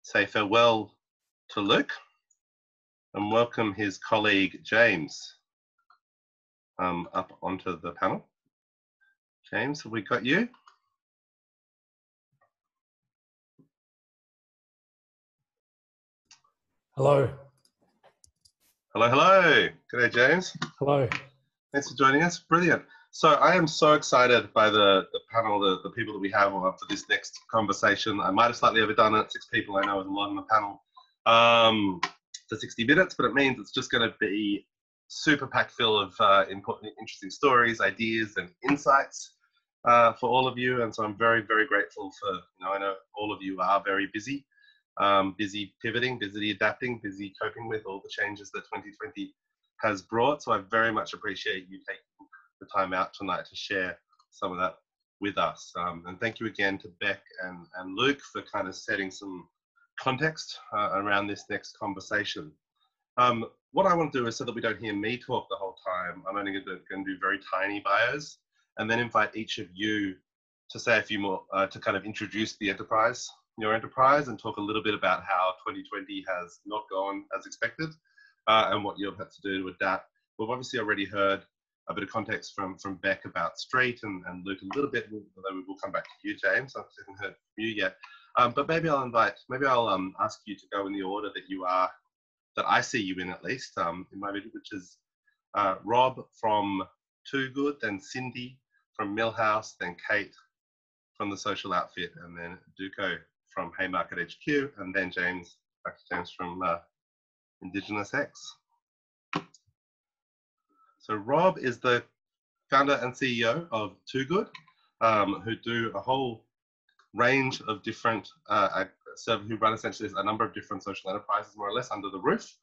say farewell to Luke and welcome his colleague James up onto the panel. James, have we got you? Hello. Hello, hello. G'day, James. Hello. Thanks for joining us. Brilliant. So I am so excited by the panel, the people that we have for this next conversation. I might have slightly overdone it. 6 people I know is a lot on the panel for 60 minutes, but it means it's just going to be super packed full of important, interesting stories, ideas, and insights for all of you. And so I'm very, very grateful for, you know, I know all of you are very busy, busy pivoting, busy adapting, busy coping with all the changes that 2020 has brought. So I very much appreciate you taking the time out tonight to share some of that with us. And thank you again to Beck and Luke for kind of setting some context around this next conversation. What I want to do is, so that we don't hear me talk the whole time, I'm only going to do very tiny bios, and then invite each of you to say a few more, to kind of introduce the enterprise, your enterprise, and talk a little bit about how 2020 has not gone as expected, and what you've had to do to adapt. We've obviously already heard a bit of context from Beck about Street, and Luke a little bit, although we will come back to you, James. I haven't heard from you yet. But maybe I'll ask you to go in the order that you are, that I see you in, at least, in my video, which is Rob from Too Good, then Cindy from Millhouse, then Kate from The Social Outfit, and then Duco from Haymarket HQ, and then James, back to James from Indigenous X. So Rob is the founder and CEO of Too Good, who do a whole range of different, who run essentially a number of different social enterprises, more or less, under the roof.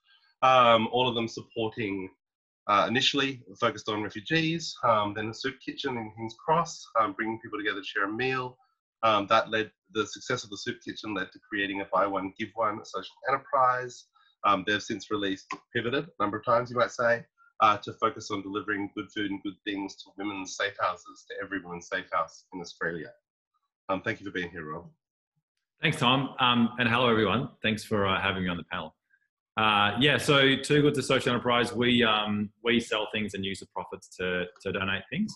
All of them supporting, initially focused on refugees, then a soup kitchen in King's Cross, bringing people together to share a meal. The success of the soup kitchen led to creating a buy one, give one social enterprise. They've since released Pivoted a number of times, you might say, to focus on delivering good food and good things to women's safe houses, to every women's safe house in Australia. Thank you for being here, Rob. Thanks, Tom. And hello, everyone. Thanks for having me on the panel. Yeah, so Too Good to Social Enterprise, we sell things and use the profits to donate things.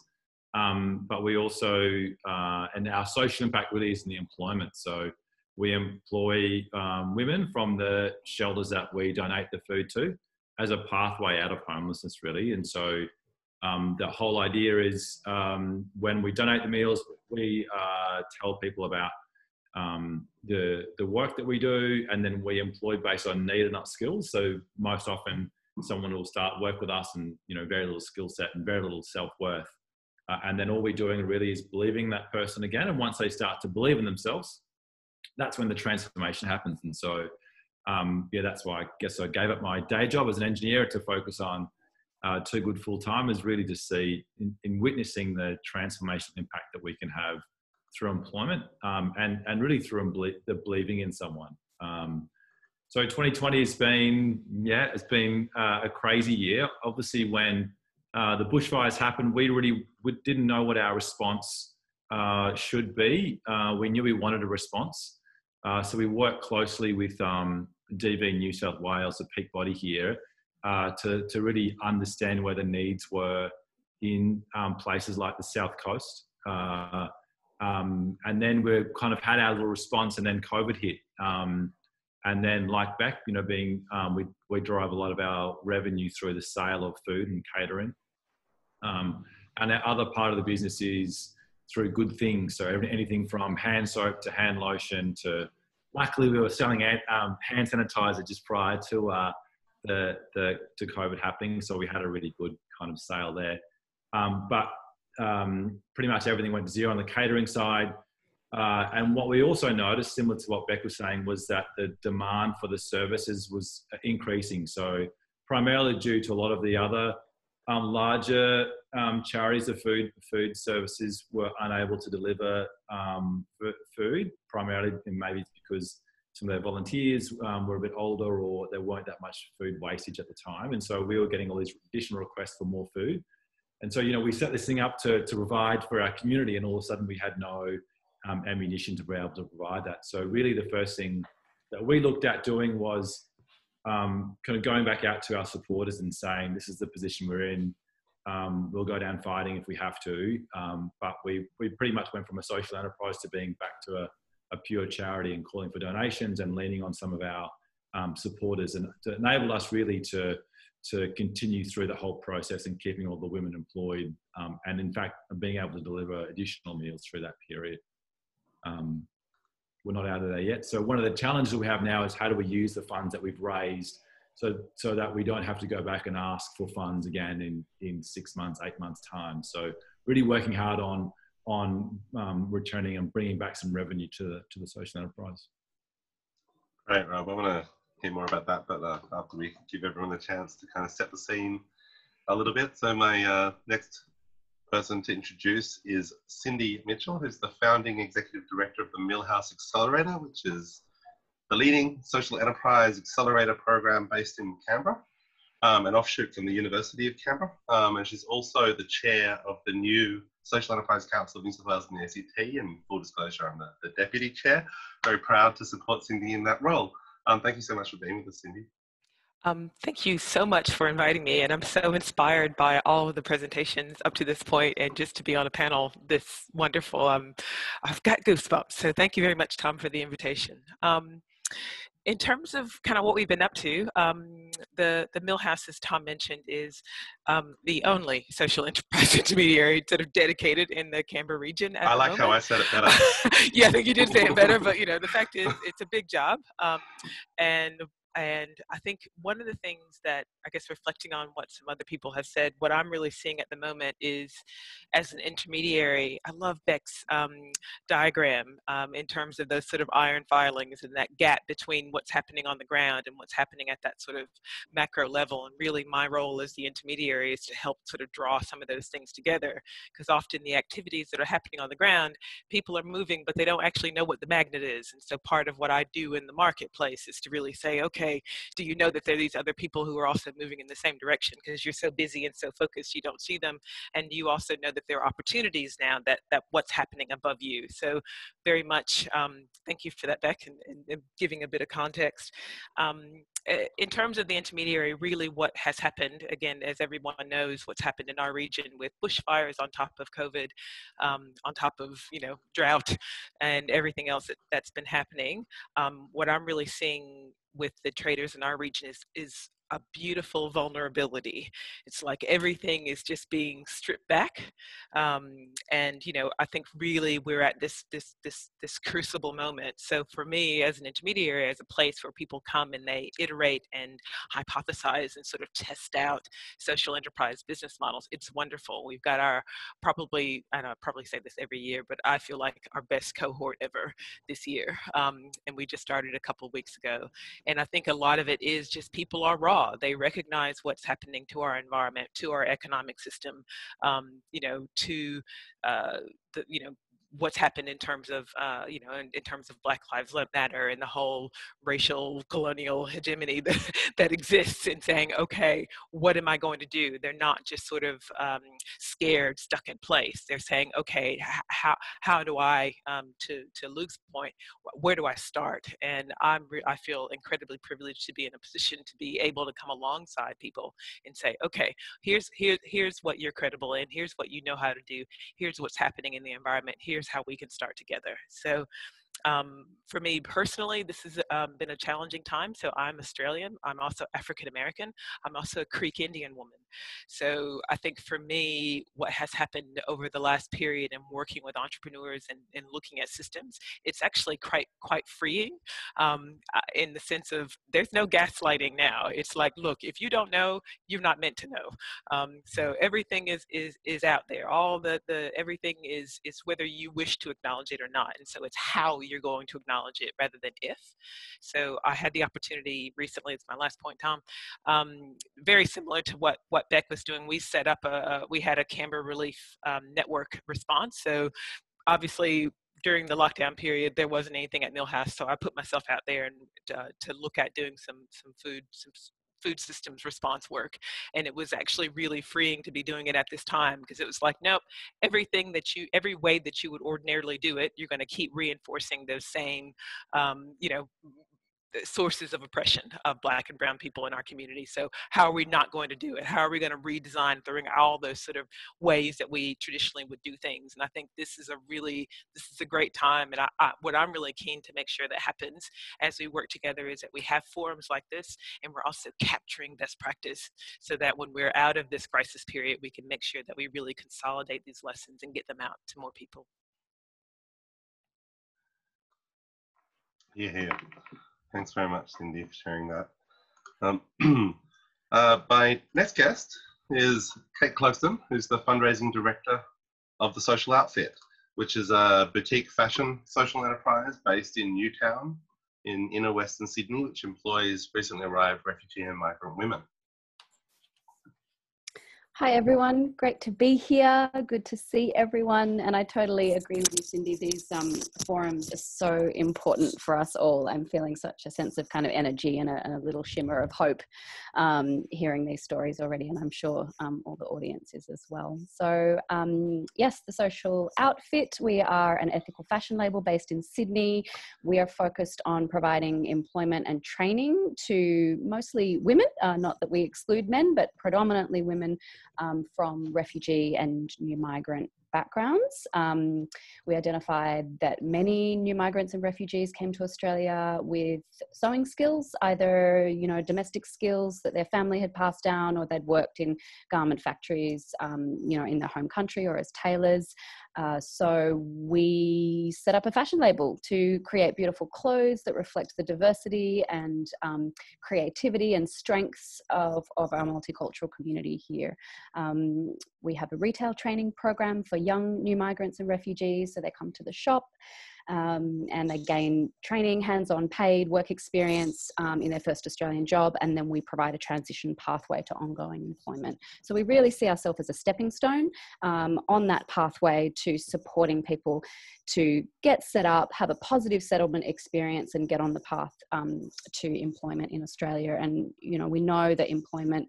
But we also, and our social impact really is in the employment. So we employ women from the shelters that we donate the food to as a pathway out of homelessness, really. And so The whole idea is when we donate the meals, we tell people about the work that we do, and then we employ based on need and not skills. So most often someone will start work with us and, you know, very little skill set and very little self-worth. And then all we're doing really is believing that person again. And once they start to believe in themselves, that's when the transformation happens. And so, yeah, that's why I guess I gave up my day job as an engineer to focus on Too Good full time, is really to see in witnessing the transformational impact that we can have through employment, and really through the believing in someone. So 2020 has been, yeah, it's been a crazy year. Obviously, when the bushfires happened, we didn't know what our response should be. We knew we wanted a response. So we worked closely with DV New South Wales, the peak body here, to really understand where the needs were in places like the South Coast. And then we kind of had our little response, and then COVID hit. And then, like Beck, you know, we drive a lot of our revenue through the sale of food and catering. And our other part of the business is through good things. So anything from hand soap to hand lotion to, luckily we were selling hand sanitizer just prior to to COVID happening. So we had a really good kind of sale there. But pretty much everything went to zero on the catering side. And what we also noticed, similar to what Beck was saying, was that the demand for the services was increasing. So primarily due to a lot of the other larger charities of food services were unable to deliver food, primarily, and maybe it's because some of their volunteers were a bit older, or there weren't that much food wastage at the time. And so we were getting all these additional requests for more food. And so, you know, we set this thing up to provide for our community, and all of a sudden we had no ammunition to be able to provide that. So really the first thing that we looked at doing was kind of going back out to our supporters and saying, this is the position we're in. We'll go down fighting if we have to. But we pretty much went from a social enterprise to being back to a pure charity, and calling for donations and leaning on some of our supporters, and to enable us really to continue through the whole process and keeping all the women employed, and in fact being able to deliver additional meals through that period. We're not out of there yet. So one of the challenges we have now is how do we use the funds that we've raised so that we don't have to go back and ask for funds again in 6 months, 8 months time. So really working hard on returning and bringing back some revenue to the social enterprise. Great, Rob. I want to hear more about that, but after we give everyone a chance to kind of set the scene a little bit. So my next person to introduce is Cindy Mitchell, who's the founding executive director of the Millhouse Accelerator, which is the leading social enterprise accelerator program based in Canberra, an offshoot from the University of Canberra. And she's also the chair of the new Social Enterprise Council of New South Wales and the ACT, and full disclosure, I'm the deputy chair. Very proud to support Cindy in that role. Thank you so much for being with us, Cindy. Thank you so much for inviting me, and I'm so inspired by all of the presentations up to this point, and just to be on a panel this wonderful. I've got goosebumps, so thank you very much, Tom, for the invitation. In terms of kind of what we've been up to, the Millhouse, as Tom mentioned, is the only social enterprise intermediary sort of dedicated in the Canberra region at the moment. How I said it better. Yeah, I think you did say it better, but you know, the fact is it's a big job. And I think one of the things that, I guess, reflecting on what some other people have said, what I'm really seeing at the moment is, as an intermediary, I love Beck's diagram in terms of those sort of iron filings and that gap between what's happening on the ground and what's happening at that sort of macro level. And really my role as the intermediary is to help sort of draw some of those things together, because often the activities that are happening on the ground, people are moving, but they don't actually know what the magnet is. And so part of what I do in the marketplace is to really say, okay, do you know that there are these other people who are also moving in the same direction? Because you're so busy and so focused, you don't see them. And you also know that there are opportunities now that what's happening above you. So very much, thank you for that, Beck, and giving a bit of context. In terms of the intermediary, really what has happened, again, as everyone knows, what's happened in our region with bushfires on top of COVID, on top of, you know, drought and everything else that's been happening. What I'm really seeing with the traders in our region is a beautiful vulnerability. It's like everything is just being stripped back. And, you know, I think really we're at this crucible moment. So for me as an intermediary, as a place where people come and they iterate and hypothesize and sort of test out social enterprise business models, it's wonderful. We've got our probably, I know I probably say this every year, but I feel like our best cohort ever this year. And we just started a couple of weeks ago. And I think a lot of it is just people are raw. They recognize what's happening to our environment, to our economic system, you know, to the, you know, what's happened in terms of, you know, in terms of Black Lives Matter and the whole racial colonial hegemony that exists, in saying, okay, what am I going to do? They're not just sort of scared, stuck in place. They're saying, okay, how do I, to Luke's point, where do I start? And I feel incredibly privileged to be in a position to be able to come alongside people and say, okay, here's what you're credible in, here's what you know how to do, here's what's happening in the environment, here's how we can start together. So for me personally, this has been a challenging time. So I'm Australian, I'm also African American, I'm also a Creek Indian woman. So I think for me, what has happened over the last period and working with entrepreneurs and looking at systems, it's actually quite freeing, in the sense of there's no gaslighting now. It's like, look, if you don't know, you're not meant to know. So everything is out there. All everything is whether you wish to acknowledge it or not. And so it's how you're going to acknowledge it rather than if. So I had the opportunity recently, it's my last point, Tom, very similar to what Beck was doing. We set up we had a Canberra Relief network response. So obviously during the lockdown period, there wasn't anything at Millhouse. So I put myself out there and to look at doing some food systems response work. And it was actually really freeing to be doing it at this time, because it was like, nope, every way that you would ordinarily do it, you're going to keep reinforcing those same, you know, sources of oppression of Black and brown people in our community. So how are we not going to do it? How are we going to redesign throwing all those sort of ways that we traditionally would do things? And I think this is a great time. And what I'm really keen to make sure that happens as we work together is that we have forums like this, and we're also capturing best practice, so that when we're out of this crisis period, we can make sure that we really consolidate these lessons and get them out to more people. Yeah. Thanks very much, Cindy, for sharing that. My next guest is Kate Clogston, who's the fundraising director of The Social Outfit, which is a boutique fashion social enterprise based in Newtown in inner Western Sydney, which employs recently arrived refugee and migrant women. Hi everyone, great to be here. Good to see everyone. And I totally agree with you, Cindy. These forums are so important for us all. I'm feeling such a sense of kind of energy and a little shimmer of hope hearing these stories already. And I'm sure all the audience is as well. So yes, The Social Outfit, we are an ethical fashion label based in Sydney. We are focused on providing employment and training to mostly women, not that we exclude men, but predominantly women from refugee and new migrant backgrounds. We identified that many new migrants and refugees came to Australia with sewing skills, either, you know, domestic skills that their family had passed down, or they'd worked in garment factories, you know, in their home country or as tailors. So we set up a fashion label to create beautiful clothes that reflect the diversity and creativity and strengths of our multicultural community here. We have a retail training program for young new migrants and refugees, so they come to the shop and they gain training, hands-on paid work experience in their first Australian job, and then we provide a transition pathway to ongoing employment. So we really see ourselves as a stepping stone on that pathway to supporting people to get set up, have a positive settlement experience, and get on the path to employment in Australia. And, you know, we know that employment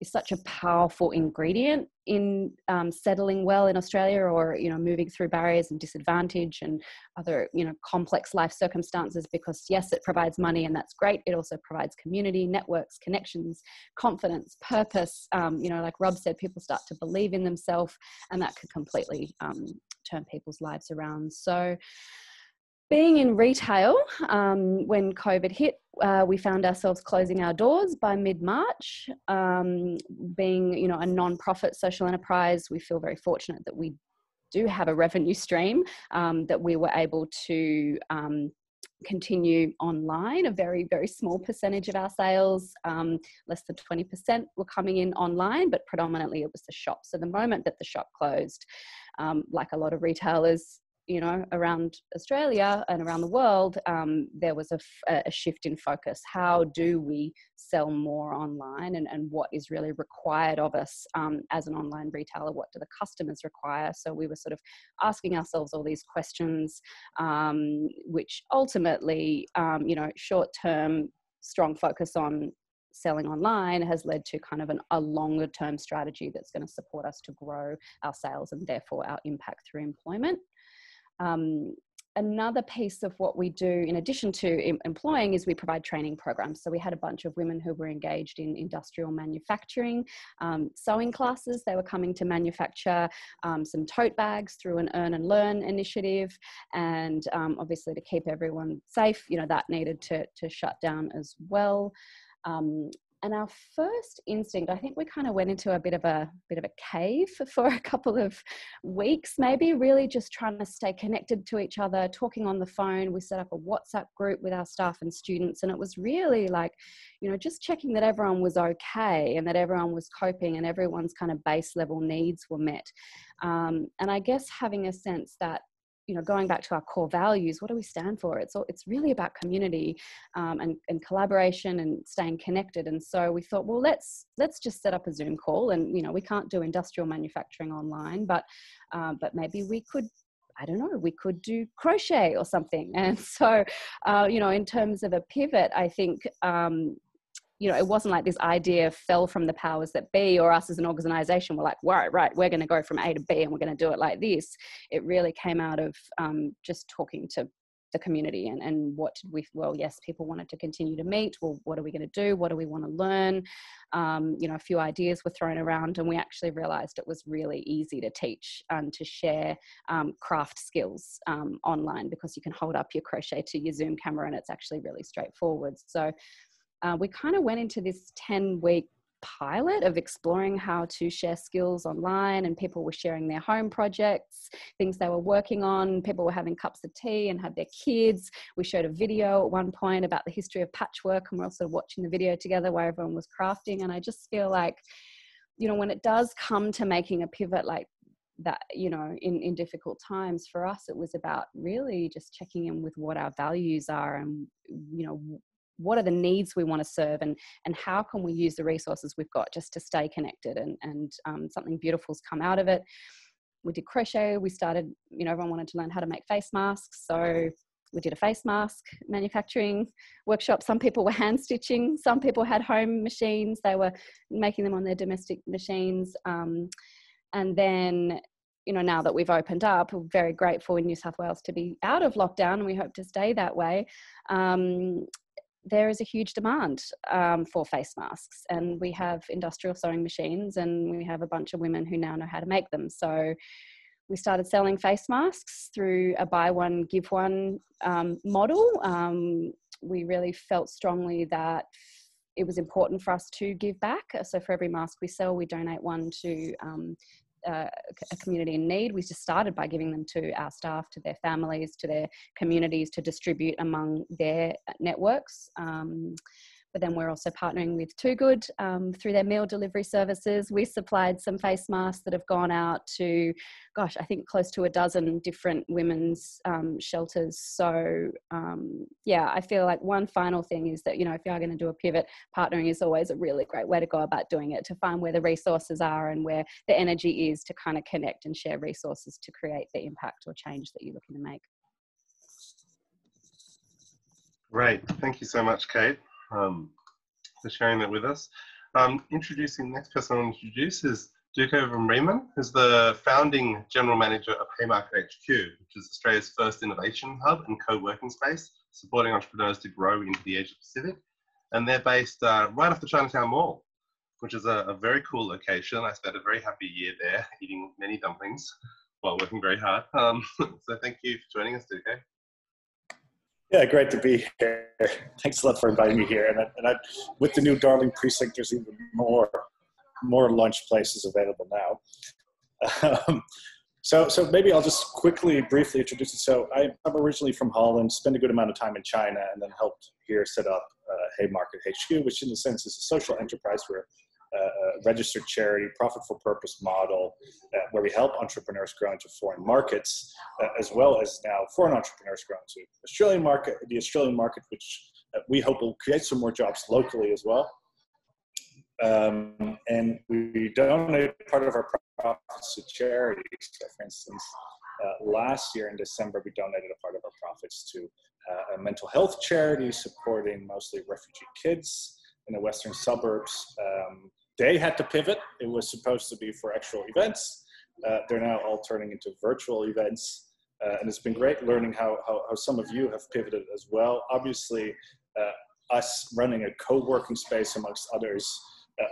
is such a powerful ingredient in settling well in Australia, or, you know, moving through barriers and disadvantage and other, you know, complex life circumstances, because yes, it provides money and that's great. It also provides community, networks, connections, confidence, purpose. You know, like Rob said, people start to believe in themselves, and that could completely turn people's lives around. So Being in retail, when COVID hit, we found ourselves closing our doors by mid-March. Being, you know, a non-profit social enterprise, we feel very fortunate that we do have a revenue stream, that we were able to continue online. A very, very small percentage of our sales, less than 20%, were coming in online, but predominantly it was the shop. So the moment that the shop closed, like a lot of retailers, you know, around Australia and around the world, there was a shift in focus. How do we sell more online, and what is really required of us as an online retailer? What do the customers require? So we were sort of asking ourselves all these questions, which ultimately, you know, short-term strong focus on selling online has led to kind of a longer term strategy that's going to support us to grow our sales and therefore our impact through employment. Another piece of what we do in addition to employing is we provide training programs. So we had a bunch of women who were engaged in industrial manufacturing, sewing classes. They were coming to manufacture some tote bags through an Earn and Learn initiative. And obviously to keep everyone safe, you know, that needed to shut down as well. And our first instinct, I think we kind of went into a bit of a cave for a couple of weeks, maybe really just trying to stay connected to each other, talking on the phone. We set up a WhatsApp group with our staff and students, and it was really like, you know, just checking that everyone was okay and that everyone was coping and everyone's kind of base level needs were met. And I guess having a sense that, you know, going back to our core values, what do we stand for? It's really about community and collaboration and staying connected. And so we thought, well, let's just set up a Zoom call. And, you know, we can't do industrial manufacturing online, but maybe we could, I don't know, we could do crochet or something. And so, you know, in terms of a pivot, I think, you know, it wasn't like this idea fell from the powers that be, or us as an organization were like, right, we're going to go from A to B and we're going to do it like this. It really came out of just talking to the community and what did we, well, yes, people wanted to continue to meet. Well, what are we going to do? What do we want to learn? You know, a few ideas were thrown around, and we actually realized it was really easy to teach and to share craft skills online, because you can hold up your crochet to your Zoom camera and it's actually really straightforward. So we kind of went into this 10-week pilot of exploring how to share skills online, and people were sharing their home projects, things they were working on. People were having cups of tea and had their kids. We showed a video at one point about the history of patchwork, and we're also watching the video together where everyone was crafting. And I just feel like, you know, when it does come to making a pivot like that, you know, in difficult times, for us, it was about really just checking in with what our values are and, you know, what are the needs we want to serve, and how can we use the resources we've got just to stay connected, and something beautiful's come out of it. We did crochet. We started, you know, everyone wanted to learn how to make face masks. So we did a face mask manufacturing workshop. Some people were hand stitching. Some people had home machines. They were making them on their domestic machines. And then, you know, now that we've opened up, we're very grateful in New South Wales to be out of lockdown, and we hope to stay that way. There is a huge demand for face masks, and we have industrial sewing machines, and we have a bunch of women who now know how to make them. So we started selling face masks through a buy one, give one model. We really felt strongly that it was important for us to give back. So for every mask we sell, we donate one to a community in need. We just started by giving them to our staff, to their families, to their communities, to distribute among their networks. But then we're also partnering with Too Good through their meal delivery services. We supplied some face masks that have gone out to, gosh, I think close to a dozen different women's shelters. So yeah, I feel like one final thing is that, you know, if you are going to do a pivot, partnering is always a really great way to go about doing it, to find where the resources are and where the energy is, to kind of connect and share resources to create the impact or change that you're looking to make. Great. Thank you so much, Kate, for sharing that with us. Introducing the next person I'll introduce is Duco van Riemen, who's the founding general manager of Haymarket HQ, which is Australia's first innovation hub and co-working space, supporting entrepreneurs to grow into the Asia Pacific. And they're based right off the Chinatown Mall, which is a very cool location. I spent a very happy year there, eating many dumplings while working very hard. So thank you for joining us, Duco. Yeah, great to be here. Thanks a lot for inviting me here. And with the new Darling precinct, there's even more lunch places available now. So maybe I'll just briefly introduce it. So I'm originally from Holland, spent a good amount of time in China, and then helped here set up Haymarket HQ, which in a sense is a social enterprise. We're a registered charity, profit for purpose model, where we help entrepreneurs grow into foreign markets, as well as now foreign entrepreneurs grow into the Australian market, which we hope will create some more jobs locally as well. And we donate part of our profits to charities. So for instance, last year in December, we donated a part of our profits to a mental health charity supporting mostly refugee kids in the western suburbs. They had to pivot. It was supposed to be for actual events. They're now all turning into virtual events. And it's been great learning how some of you have pivoted as well. Obviously, us running a co-working space amongst others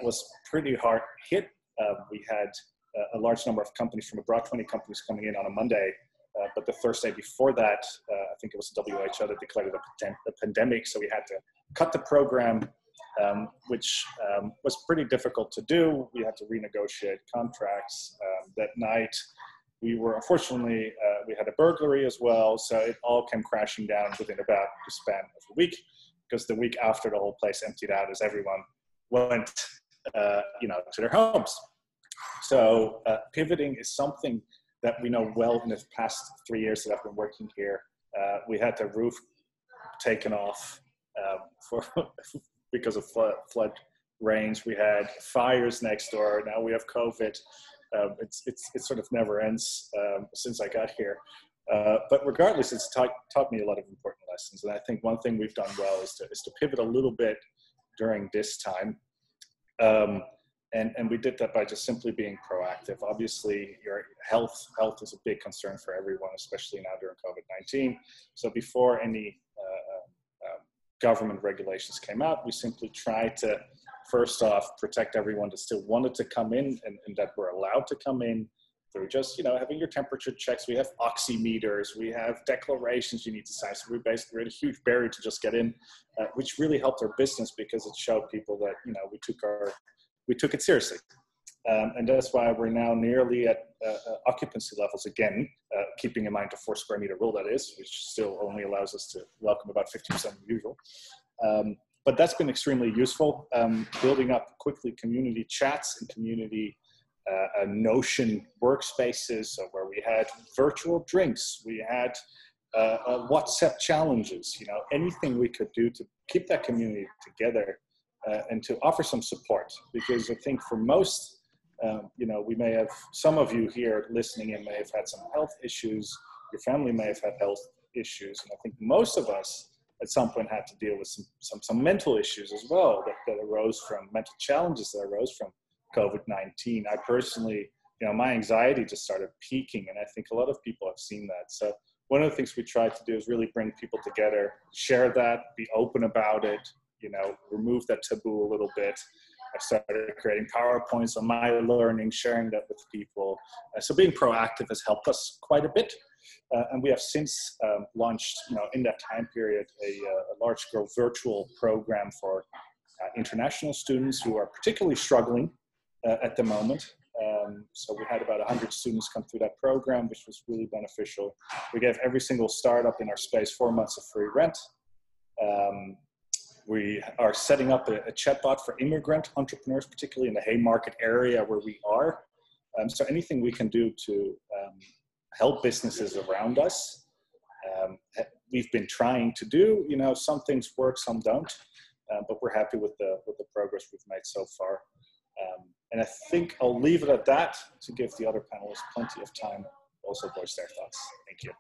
was pretty hard hit. We had a large number of companies from abroad, 20 companies coming in on a Monday. But the Thursday before that, I think it was WHO that declared it a pandemic. So we had to cut the program, which was pretty difficult to do. We had to renegotiate contracts. That night, we had a burglary as well. So it all came crashing down within about the span of a week, because the week after the whole place emptied out as everyone went to their homes. So pivoting is something that we know well in the past 3 years that I've been working here. We had the roof taken off because of flood rains. We had fires next door. Now we have COVID. It sort of never ends since I got here. But regardless, it's taught me a lot of important lessons. And I think one thing we've done well is to pivot a little bit during this time. And we did that by just simply being proactive. Obviously, your health is a big concern for everyone, especially now during COVID-19. So before any government regulations came out, we simply tried to, first off, protect everyone that still wanted to come in and that were allowed to come in through just, having your temperature checks. We have oximeters, we have declarations you need to sign. So we basically had a huge barrier to just get in, which really helped our business because it showed people that, we took it seriously. And that's why we're now nearly at occupancy levels again, keeping in mind the 4 square meter rule that is, which still only allows us to welcome about 50% of the usual. But that's been extremely useful, building up quickly community chats and community Notion workspaces, so where we had virtual drinks, we had WhatsApp challenges, anything we could do to keep that community together and to offer some support. Because I think for most, we may have, some of you here listening in may have had some health issues, your family may have had health issues, and I think most of us at some point had to deal with some mental issues as well that arose from mental challenges that arose from COVID-19. I personally, my anxiety just started peaking, and I think a lot of people have seen that. So one of the things we tried to do is really bring people together, share that, be open about it, remove that taboo a little bit. I started creating PowerPoints on my learning, sharing that with people. So being proactive has helped us quite a bit. And we have since launched, in that time period, a large-scale virtual program for international students who are particularly struggling at the moment. So we had about 100 students come through that program, which was really beneficial. We gave every single startup in our space 4 months of free rent. We are setting up a chatbot for immigrant entrepreneurs, particularly in the Haymarket area where we are. So anything we can do to help businesses around us, we've been trying to do. Some things work, some don't, but we're happy with the progress we've made so far. And I think I'll leave it at that to give the other panelists plenty of time to also voice their thoughts. Thank you.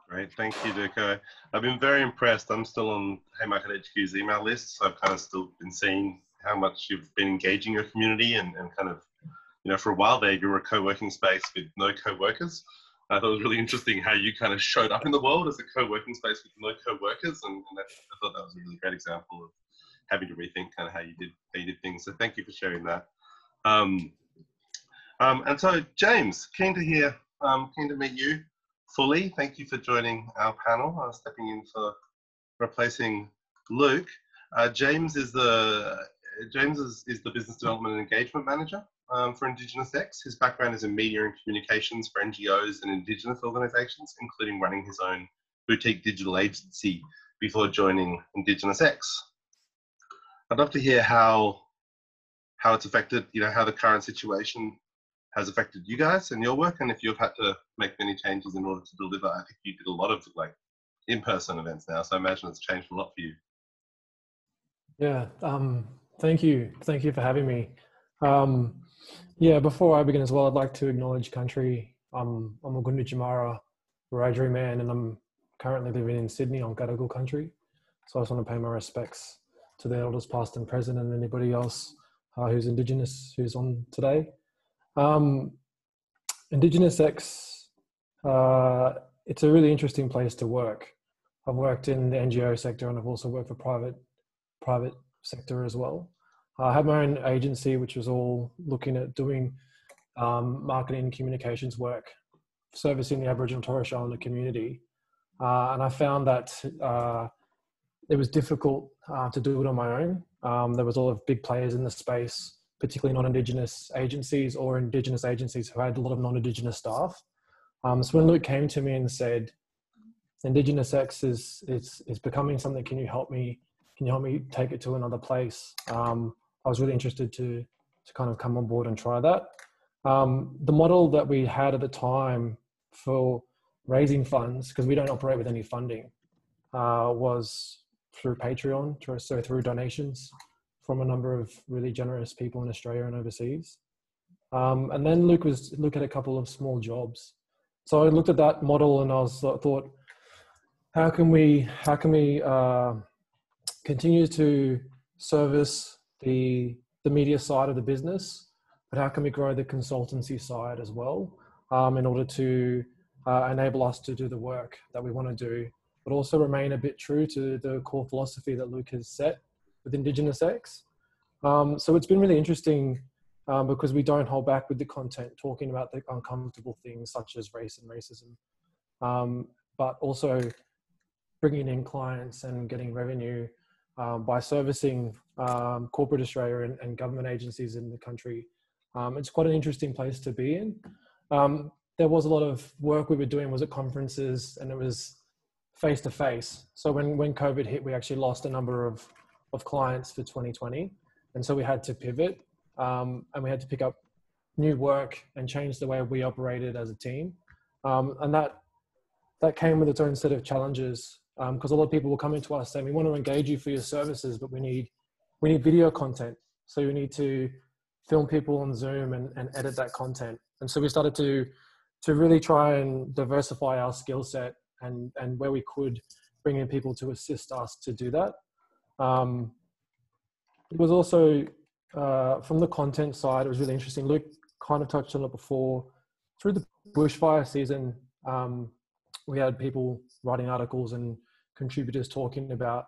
Great, thank you, Duco. I've been very impressed. I'm still on Haymarket HQ's email list, so I've kind of still been seeing how much you've been engaging your community and kind of, for a while there, you were a co-working space with no co-workers. I thought it was really interesting how you kind of showed up in the world as a co-working space with no co-workers, and I thought that was a really great example of having to rethink kind of how you did things. So thank you for sharing that. And so James, keen to meet you fully. Thank you for joining our panel. I was stepping in for replacing Luke. James is the Business Development and Engagement Manager for Indigenous X. His background is in media and communications for NGOs and Indigenous organisations, including running his own boutique digital agency before joining Indigenous X. I'd love to hear how it's affected, how the current situation has affected you guys and your work, and if you've had to make many changes in order to deliver. I think you did a lot of in-person events now, so I imagine it's changed a lot for you. Yeah, thank you for having me. Yeah, before I begin as well, I'd like to acknowledge country. I'm a Gunditjmara Wiradjuri man, and I'm currently living in Sydney on Gadigal country. So I just want to pay my respects to the elders past and present, and anybody else who's Indigenous who's on today. Indigenous X, it's a really interesting place to work. I've worked in the NGO sector, and I've also worked for private sector as well. I had my own agency, which was all looking at doing marketing and communications work, servicing the Aboriginal and Torres Strait Islander community. And I found that it was difficult to do it on my own. There was a lot of big players in the space, particularly non-Indigenous agencies or Indigenous agencies who had a lot of non-Indigenous staff. So when Luke came to me and said, Indigenous X is becoming something, can you help me take it to another place? I was really interested to kind of come on board and try that. The model that we had at the time for raising funds, because we don't operate with any funding, was through Patreon, so through donations from a number of really generous people in Australia and overseas. And then Luke had a couple of small jobs. So I looked at that model and I thought, how can we continue to service the media side of the business, but how can we grow the consultancy side as well, in order to enable us to do the work that we want to do, but also remain a bit true to the core philosophy that Luke has set with Indigenous X. So it's been really interesting because we don't hold back with the content, talking about the uncomfortable things such as race and racism, but also bringing in clients and getting revenue by servicing corporate Australia and government agencies in the country. It's quite an interesting place to be in. There was a lot of work we were doing was at conferences, and it was face-to-face. So when COVID hit, we actually lost a number of clients for 2020. And so we had to pivot and we had to pick up new work and change the way we operated as a team. And that came with its own set of challenges, because a lot of people were coming to us saying, we want to engage you for your services, but we need video content. So you need to film people on Zoom and edit that content. And so we started to really try and diversify our skill set and where we could bring in people to assist us to do that. It was also, from the content side, it was really interesting. Luke kind of touched on it before. Through the bushfire season, we had people writing articles and contributors talking about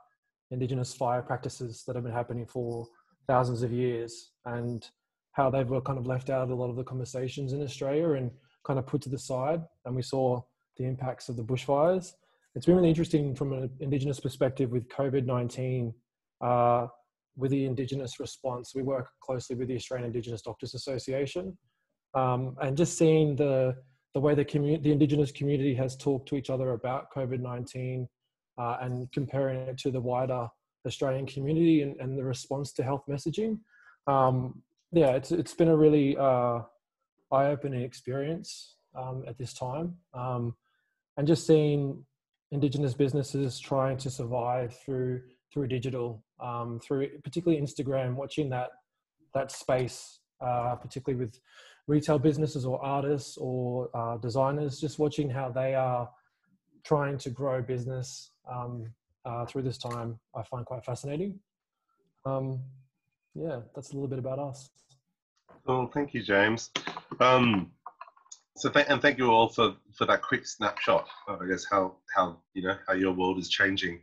Indigenous fire practices that have been happening for thousands of years and how they were kind of left out of a lot of the conversations in Australia and kind of put to the side. And we saw the impacts of the bushfires. It's been really interesting from an Indigenous perspective with COVID-19, with the Indigenous response. We work closely with the Australian Indigenous Doctors Association, and just seeing the way the Indigenous community has talked to each other about COVID-19 and comparing it to the wider Australian community and the response to health messaging. Yeah, it's been a really eye-opening experience at this time. And just seeing Indigenous businesses trying to survive through digital, through particularly Instagram, watching that space, particularly with retail businesses or artists or designers, just watching how they are trying to grow business through this time, I find quite fascinating. Yeah, that's a little bit about us. Well, thank you, James. So thank you all for that quick snapshot of, I guess, how your world is changing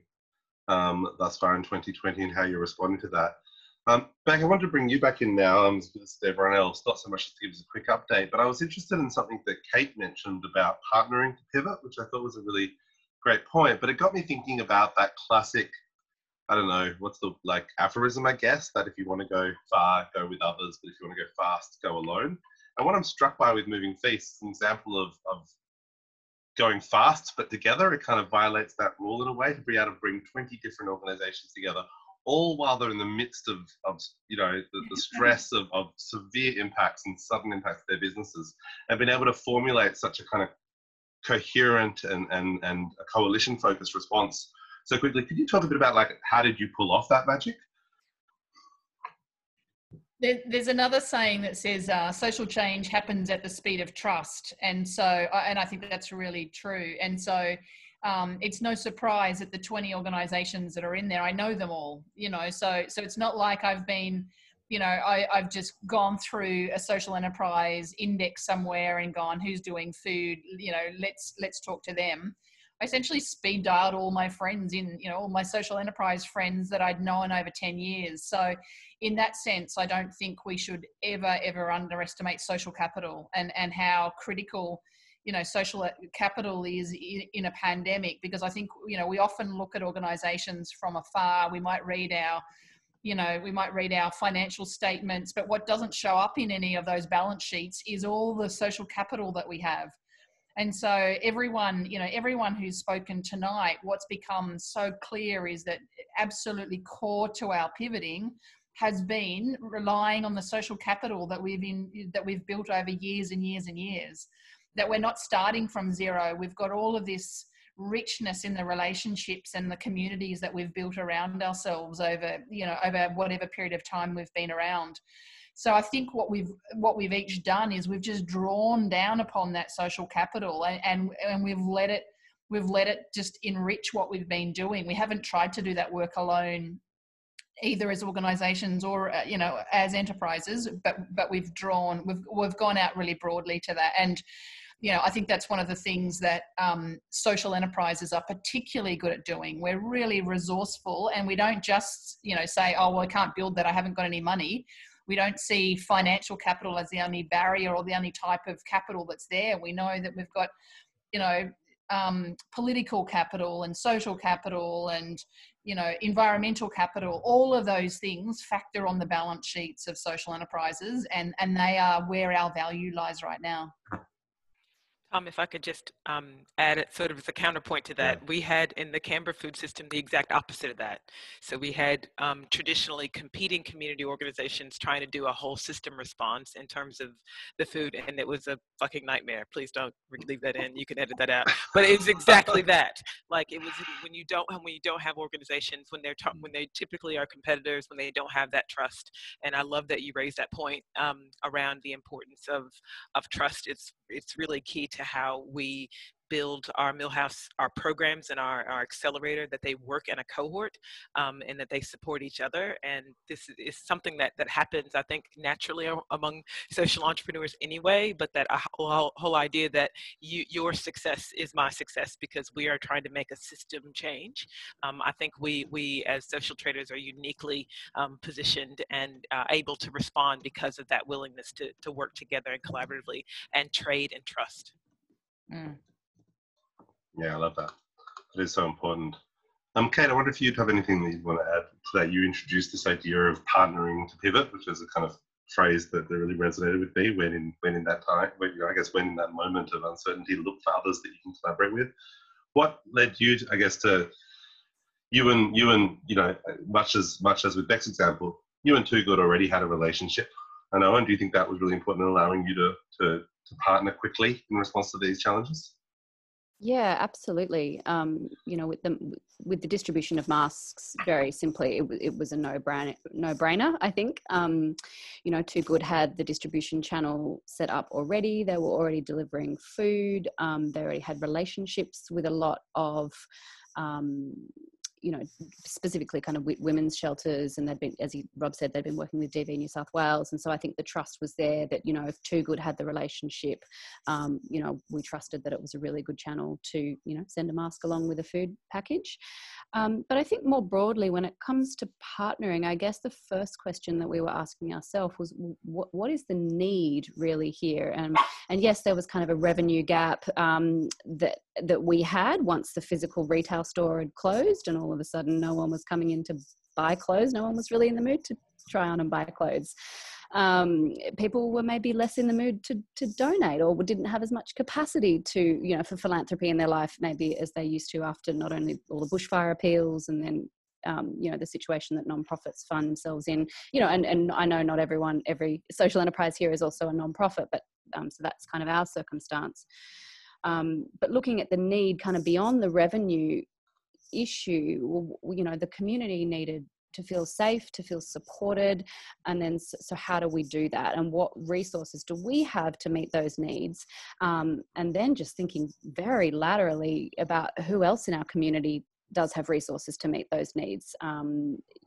thus far in 2020 and how you're responding to that. Beck, I wanted to bring you back in now, as everyone else, not so much to give us a quick update, but I was interested in something that Kate mentioned about partnering to pivot, which I thought was a really great point, but it got me thinking about that classic, I don't know, what's the, like, aphorism, I guess, that if you want to go far, go with others, but if you want to go fast, go alone. And what I'm struck by with Moving Feast is an example of going fast, but together, it kind of violates that rule in a way, to be able to bring 20 different organizations together, all while they're in the midst of you know, the stress of severe impacts and sudden impacts to their businesses, and been able to formulate such a kind of coherent and a coalition focused response so quickly. Could you talk a bit about, like, how did you pull off that magic? There's another saying that says social change happens at the speed of trust. And so, and I think that's really true. And so it's no surprise that the 20 organizations that are in there, I know them all, you know, so it's not like I've been, you know, I've just gone through a social enterprise index somewhere and gone, who's doing food, you know, let's talk to them. I essentially speed dialed all my friends in, you know, all my social enterprise friends that I'd known over 10 years. So in that sense, I don't think we should ever underestimate social capital and how critical, you know, social capital is in a pandemic, because I think, you know, we often look at organizations from afar. We might read our financial statements, but what doesn't show up in any of those balance sheets is all the social capital that we have. And so everyone who's spoken tonight, what's become so clear is that absolutely core to our pivoting has been relying on the social capital that we've built over years and years and years, that we're not starting from zero. We've got all of this richness in the relationships and the communities that we've built around ourselves over whatever period of time we've been around. So I think what we've each done is we've just drawn down upon that social capital and we've let it just enrich what we've been doing. We haven't tried to do that work alone, either as organizations or you know, as enterprises, but we've gone out really broadly to that. And you know, I think that's one of the things that social enterprises are particularly good at doing. We're really resourceful, and we don't just, you know, say, oh, well, I can't build that, I haven't got any money. We don't see financial capital as the only barrier or the only type of capital that's there. We know that we've got, you know, political capital and social capital and, you know, environmental capital. All of those things factor on the balance sheets of social enterprises, and they are where our value lies right now. If I could just add it sort of as a counterpoint to that, we had in the Canberra food system the exact opposite of that. So we had traditionally competing community organizations trying to do a whole system response in terms of the food, and it was a fucking nightmare. Please don't leave that in. You can edit that out. But it's exactly that. Like, it was when you don't have organizations, when they typically are competitors, when they don't have that trust. And I love that you raised that point around the importance of trust. It's really key to how we build our Millhouse, our programs and our accelerator, that they work in a cohort and that they support each other. And this is something that happens, I think, naturally among social entrepreneurs anyway, but that whole idea that your success is my success because we are trying to make a system change. I think we as social traders are uniquely positioned and able to respond because of that willingness to work together and collaboratively and trade and trust. Mm. Yeah, I love that. It is so important. Kate, I wonder if you'd have anything that you'd want to add to that. You introduced this idea of partnering to pivot, which is a kind of phrase that really resonated with me when in that time, when in that moment of uncertainty, look for others that you can collaborate with. What led you, I guess, to you and you know, much as with Beck's example, you and Too Good already had a relationship, I know, and do you think that was really important in allowing you to partner quickly in response to these challenges? Yeah, absolutely. You know, with the distribution of masks, very simply, it was a no-brainer, I think. You know, Too Good had the distribution channel set up already. They were already delivering food. They already had relationships with a lot of you know, specifically kind of women's shelters, and they'd been, as Rob said, they'd been working with DV New South Wales, and so I think the trust was there that, you know, if Too Good had the relationship, you know, we trusted that it was a really good channel to, you know, send a mask along with a food package. But I think more broadly, when it comes to partnering, I guess the first question that we were asking ourselves was, what is the need really here? And yes, there was kind of a revenue gap that we had once the physical retail store had closed, and all of a sudden no one was coming in to buy clothes. No one was really in the mood to try on and buy clothes. People were maybe less in the mood to donate, or didn't have as much capacity to, you know, for philanthropy in their life, maybe as they used to after not only all the bushfire appeals and then, you know, the situation that nonprofits find themselves in, you know, and I know not every social enterprise here is also a nonprofit, but so that's kind of our circumstance. But looking at the need kind of beyond the revenue issue, you know, the community needed to feel safe, to feel supported. And then, so how do we do that? And what resources do we have to meet those needs? And then just thinking very laterally about who else in our community does have resources to meet those needs.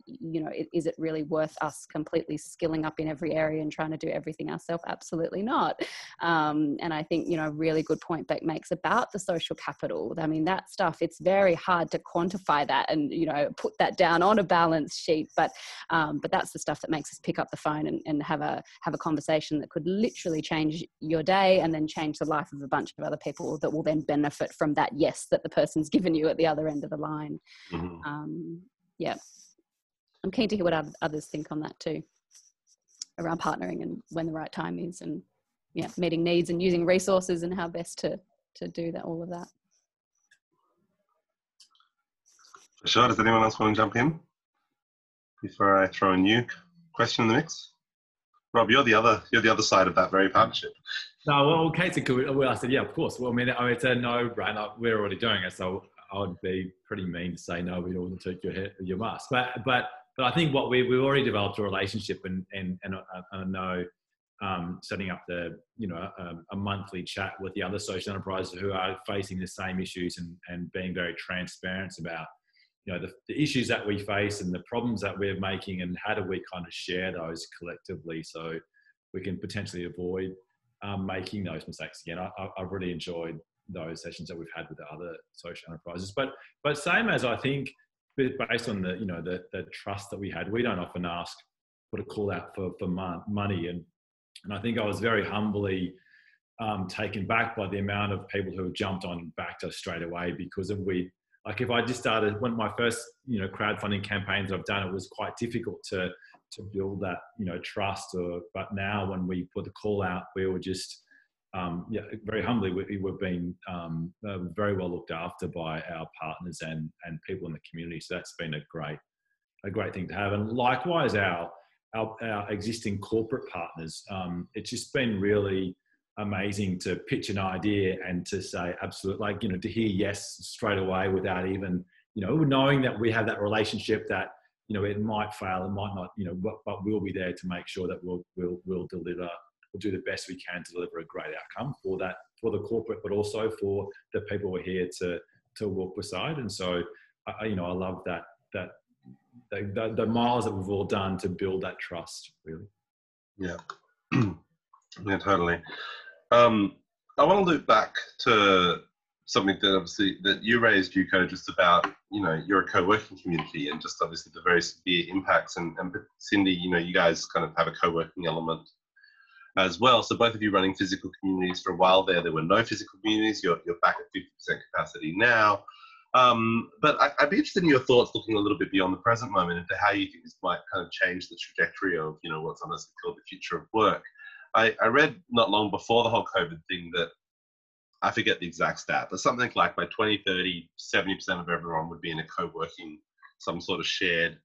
You know, is it really worth us completely skilling up in every area and trying to do everything ourselves? Absolutely not. And I think, you know, a really good point Beck makes about the social capital. I mean, that stuff, it's very hard to quantify that and, you know, put that down on a balance sheet. But that's the stuff that makes us pick up the phone and have a conversation that could literally change your day and then change the life of a bunch of other people that will then benefit from that yes that the person's given you at the other end of the line. Yeah, I'm keen to hear what others think on that too, around partnering and when the right time is, and yeah, meeting needs and using resources and how best to do that, all of that. For sure. Does anyone else want to jump in before I throw a new question in the mix? Rob, you're the other side of that very partnership. No, well, Kate's a good. Well, I said, yeah, of course. Well, I mean, it's a no-brainer. We're already doing it, so I would be pretty mean to say no, we don't take your mask. But I think what we've already developed a relationship and I know setting up a monthly chat with the other social enterprises who are facing the same issues and being very transparent about, you know, the issues that we face and the problems that we're making, and how do we kind of share those collectively so we can potentially avoid making those mistakes again. I've really enjoyed those sessions that we've had with the other social enterprises, but same as I think based on the trust that we had, we don't often ask for a call out for money, and I think I was very humbly taken back by the amount of people who have jumped on back to us straight away, because if I just started, one of my first crowdfunding campaigns I've done, it was quite difficult to build that trust, but now when we put the call out, we were just very humbly, we've been very well looked after by our partners and people in the community. So that's been a great thing to have. And likewise, our existing corporate partners, it's just been really amazing to pitch an idea and to say absolutely, to hear yes straight away without even, knowing that we have that relationship that, it might fail, it might not, but we'll be there to make sure that we'll deliver. We'll do the best we can to deliver a great outcome for the corporate, but also for the people we're here to walk beside. And so, I love that the miles that we've all done to build that trust, really. Yeah, yeah, totally. I want to loop back to something that obviously that you raised, Yuko, just about, you're a co-working community and just obviously the very severe impacts. And Cindy, you guys kind of have a co-working element as well. So both of you running physical communities. For a while there were no physical communities. You're back at 50% capacity now. But I'd be interested in your thoughts, looking a little bit beyond the present moment, into how you think this might kind of change the trajectory of, what's sometimes called the future of work. I read not long before the whole COVID thing that, I forget the exact stat, but something like by 2030, 70% of everyone would be in a co-working, some sort of shared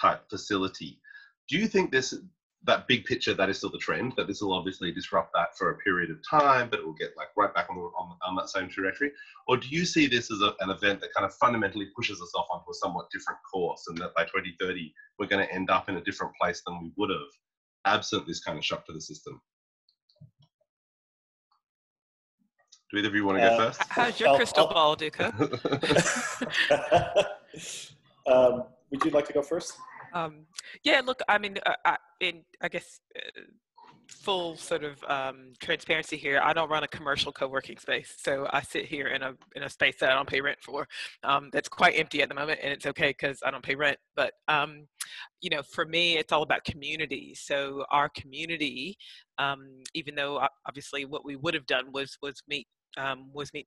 type facility. Do you think that big picture, that is still the trend, that this will obviously disrupt that for a period of time, but it will get right back on that same trajectory? Or do you see this as an event that kind of fundamentally pushes us off onto a somewhat different course, and that by 2030, we're going to end up in a different place than we would have absent this kind of shock to the system? Do either of you want to go first? How's your crystal ball, Duca? Would you like to go first? Yeah, look, I mean, I guess full sort of transparency here. I don't run a commercial co-working space, so I sit here in a space that I don't pay rent for. That's quite empty at the moment, and it's okay because I don't pay rent. But you know, for me, it's all about community. So our community, even though obviously what we would have done was meet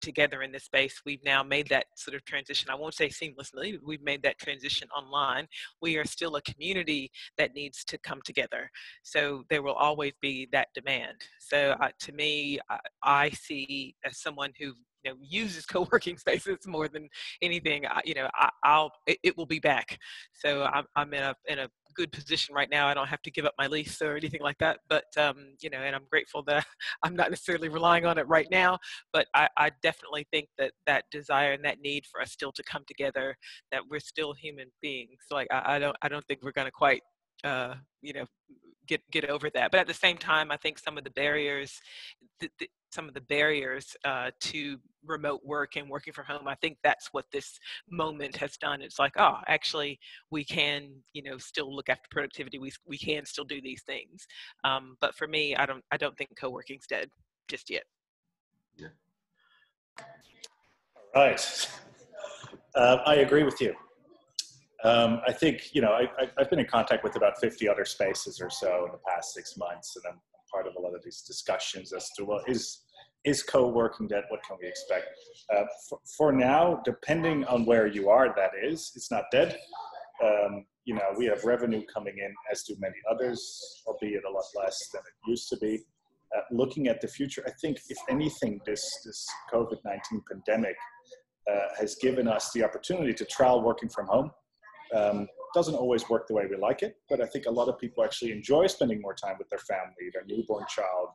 together in this space. We've now made that sort of transition. I won't say seamlessly. We've made that transition online. We are still a community that needs to come together. So there will always be that demand. So to me, I see as someone who uses co-working spaces more than anything. It will be back. So I'm in a good position right now. I don't have to give up my lease or anything like that. But and I'm grateful that I'm not necessarily relying on it right now. But I definitely think that desire and that need for us still to come together, that we're still human beings. Like I don't think we're going to quite get over that. But at the same time, I think some of the barriers to remote work and working from home, I think that's what this moment has done. It's like, oh, actually, we can, still look after productivity. We can still do these things. But for me, I don't think co-working's dead just yet. Yeah. All right. I agree with you. I think, I've been in contact with about 50 other spaces or so in the past 6 months, and I'm part of a lot of these discussions as to, well, is co-working dead? What can we expect? For now, depending on where you are, it's not dead. We have revenue coming in, as do many others, albeit a lot less than it used to be. Looking at the future, I think, if anything, this COVID-19 pandemic has given us the opportunity to trial working from home. Doesn't always work the way we like it, but I think a lot of people actually enjoy spending more time with their family, their newborn child,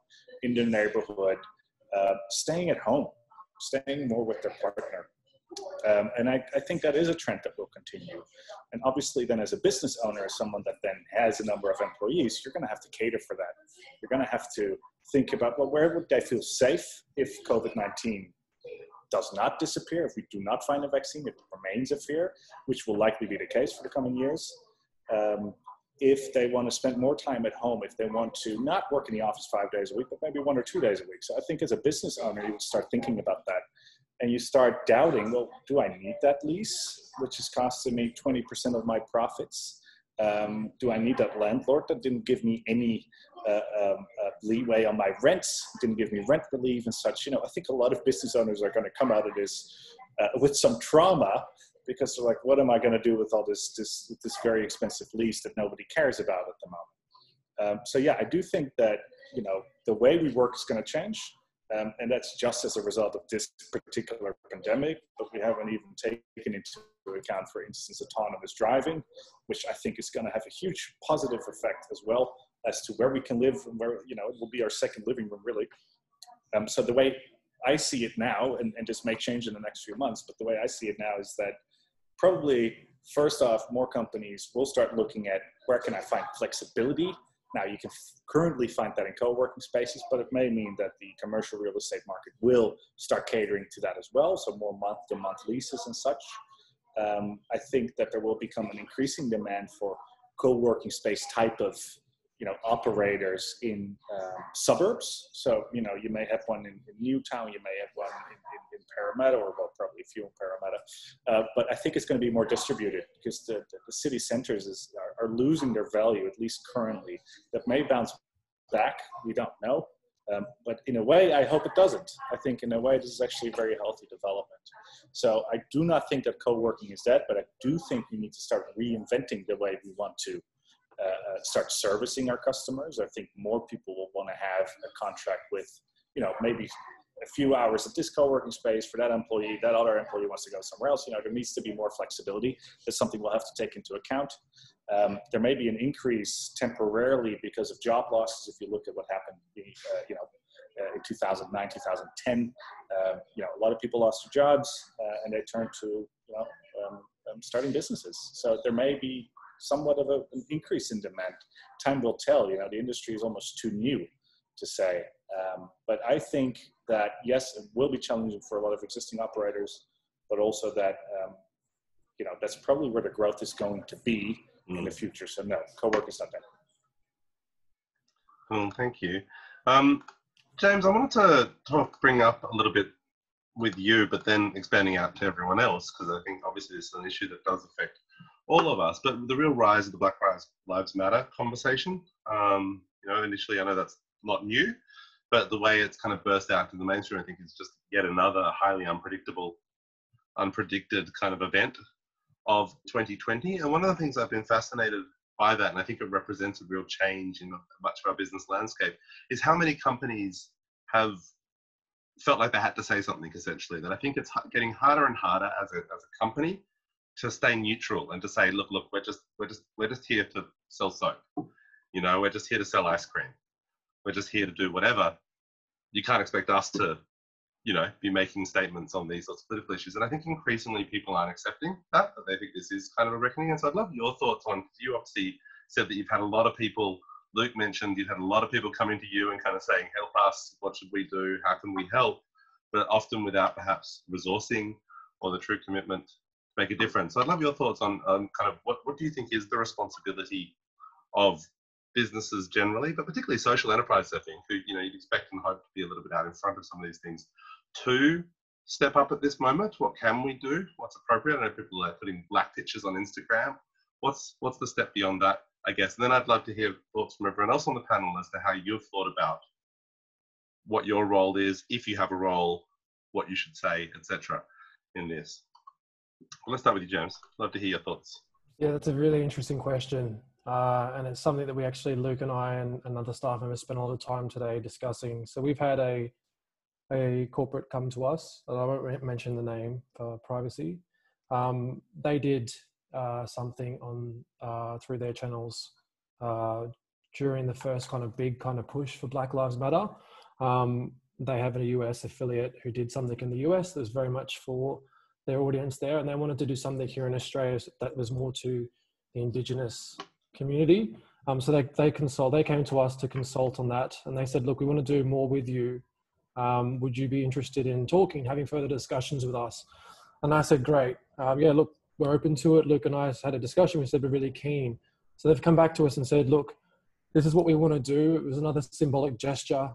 in their neighborhood, staying at home, staying more with their partner. And I think that is a trend that will continue. And obviously then as a business owner, as someone that then has a number of employees, you're going to have to cater for that. You're going to have to think about, well, where would I feel safe if COVID-19 does not disappear, if we do not find a vaccine, it remains a fear, which will likely be the case for the coming years. If they want to spend more time at home, if they want to not work in the office 5 days a week, but maybe 1 or 2 days a week. So I think as a business owner, you start thinking about that and you start doubting, well, do I need that lease, which is costing me 20% of my profits? Do I need that landlord that didn't give me any leeway on my rents, didn't give me rent relief and such? I think a lot of business owners are going to come out of this with some trauma, because they're like, what am I going to do with all this very expensive lease that nobody cares about at the moment? So yeah, I do think that the way we work is going to change, and that's just as a result of this particular pandemic. But we haven't even taken into account, for instance, autonomous driving, which I think is going to have a huge positive effect as well as to where we can live and where it will be our second living room, really. So the way I see it now, and this may change in the next few months, but the way I see it now is that probably first off, more companies will start looking at where can I find flexibility. Now you can currently find that in co-working spaces, but it may mean that the commercial real estate market will start catering to that as well. So more month-to-month leases and such. I think that there will become an increasing demand for co-working space type of operators in suburbs. So, you may have one in Newtown, you may have one in Parramatta, or well, probably a few in Parramatta. But I think it's going to be more distributed, because the city centers are losing their value, at least currently. That may bounce back, we don't know. But in a way, I hope it doesn't. I think in a way, this is actually a very healthy development. So I do not think that co-working is dead, but I do think we need to start reinventing the way we want to start servicing our customers. I think more people will want to have a contract with, maybe a few hours at this co-working space for that employee. That other employee wants to go somewhere else. There needs to be more flexibility. That's something we'll have to take into account. There may be an increase temporarily because of job losses. If you look at what happened, in 2009, 2010, a lot of people lost their jobs and they turned to, starting businesses. So there may be somewhat of an increase in demand. Time will tell. The industry is almost too new to say. But I think that, yes, it will be challenging for a lot of existing operators, but also that that's probably where the growth is going to be in the future. So no, co-working's not there. Cool, thank you. James, I wanted to bring up a little bit with you, but then expanding out to everyone else, because I think obviously this is an issue that does affect all of us, but the real rise of the Black Lives Matter conversation, initially I know that's not new, but the way it's kind of burst out to the mainstream, I think is just yet another highly unpredicted kind of event of 2020. And one of the things I've been fascinated by that, and I think it represents a real change in much of our business landscape, is how many companies have felt like they had to say something, essentially. That I think it's getting harder and harder as a company to stay neutral and to say, look, we're just here to sell soap. We're just here to sell ice cream. We're just here to do whatever. You can't expect us to, be making statements on these sorts of political issues. And I think increasingly people aren't accepting that they think this is kind of a reckoning. And so I'd love your thoughts on, you obviously said that you've had a lot of people, Luke mentioned you've had a lot of people coming to you and kind of saying, help us, what should we do, how can we help? But often without perhaps resourcing or the true commitment to make a difference. So I'd love your thoughts on kind of what do you think is the responsibility of businesses generally, but particularly social enterprises, I think, who you'd expect and hope to be a little bit out in front of some of these things, to step up at this moment? What can we do? What's appropriate? I know people are putting black pictures on Instagram. What's the step beyond that, I guess? And then I'd love to hear thoughts from everyone else on the panel as to how you've thought about what your role is, if you have a role, what you should say, etc. in this. Well, let's start with you, James. Love to hear your thoughts. Yeah, that's a really interesting question. And it's something that we actually, Luke and I and other staff members spent a lot of time today discussing. So we've had a corporate come to us, and I won't mention the name for privacy. They did something on through their channels during the first kind of big kind of push for Black Lives Matter. They have a US affiliate who did something in the US that was very much for their audience there, and they wanted to do something here in Australia that was more to the Indigenous community. So they came to us to consult on that, and they said, look, we want to do more with you. Would you be interested in talking, having further discussions with us? And I said, great. Yeah, look, we're open to it. Luke and I had a discussion. We said we're really keen. So they've come back to us and said, look, this is what we want to do. It was another symbolic gesture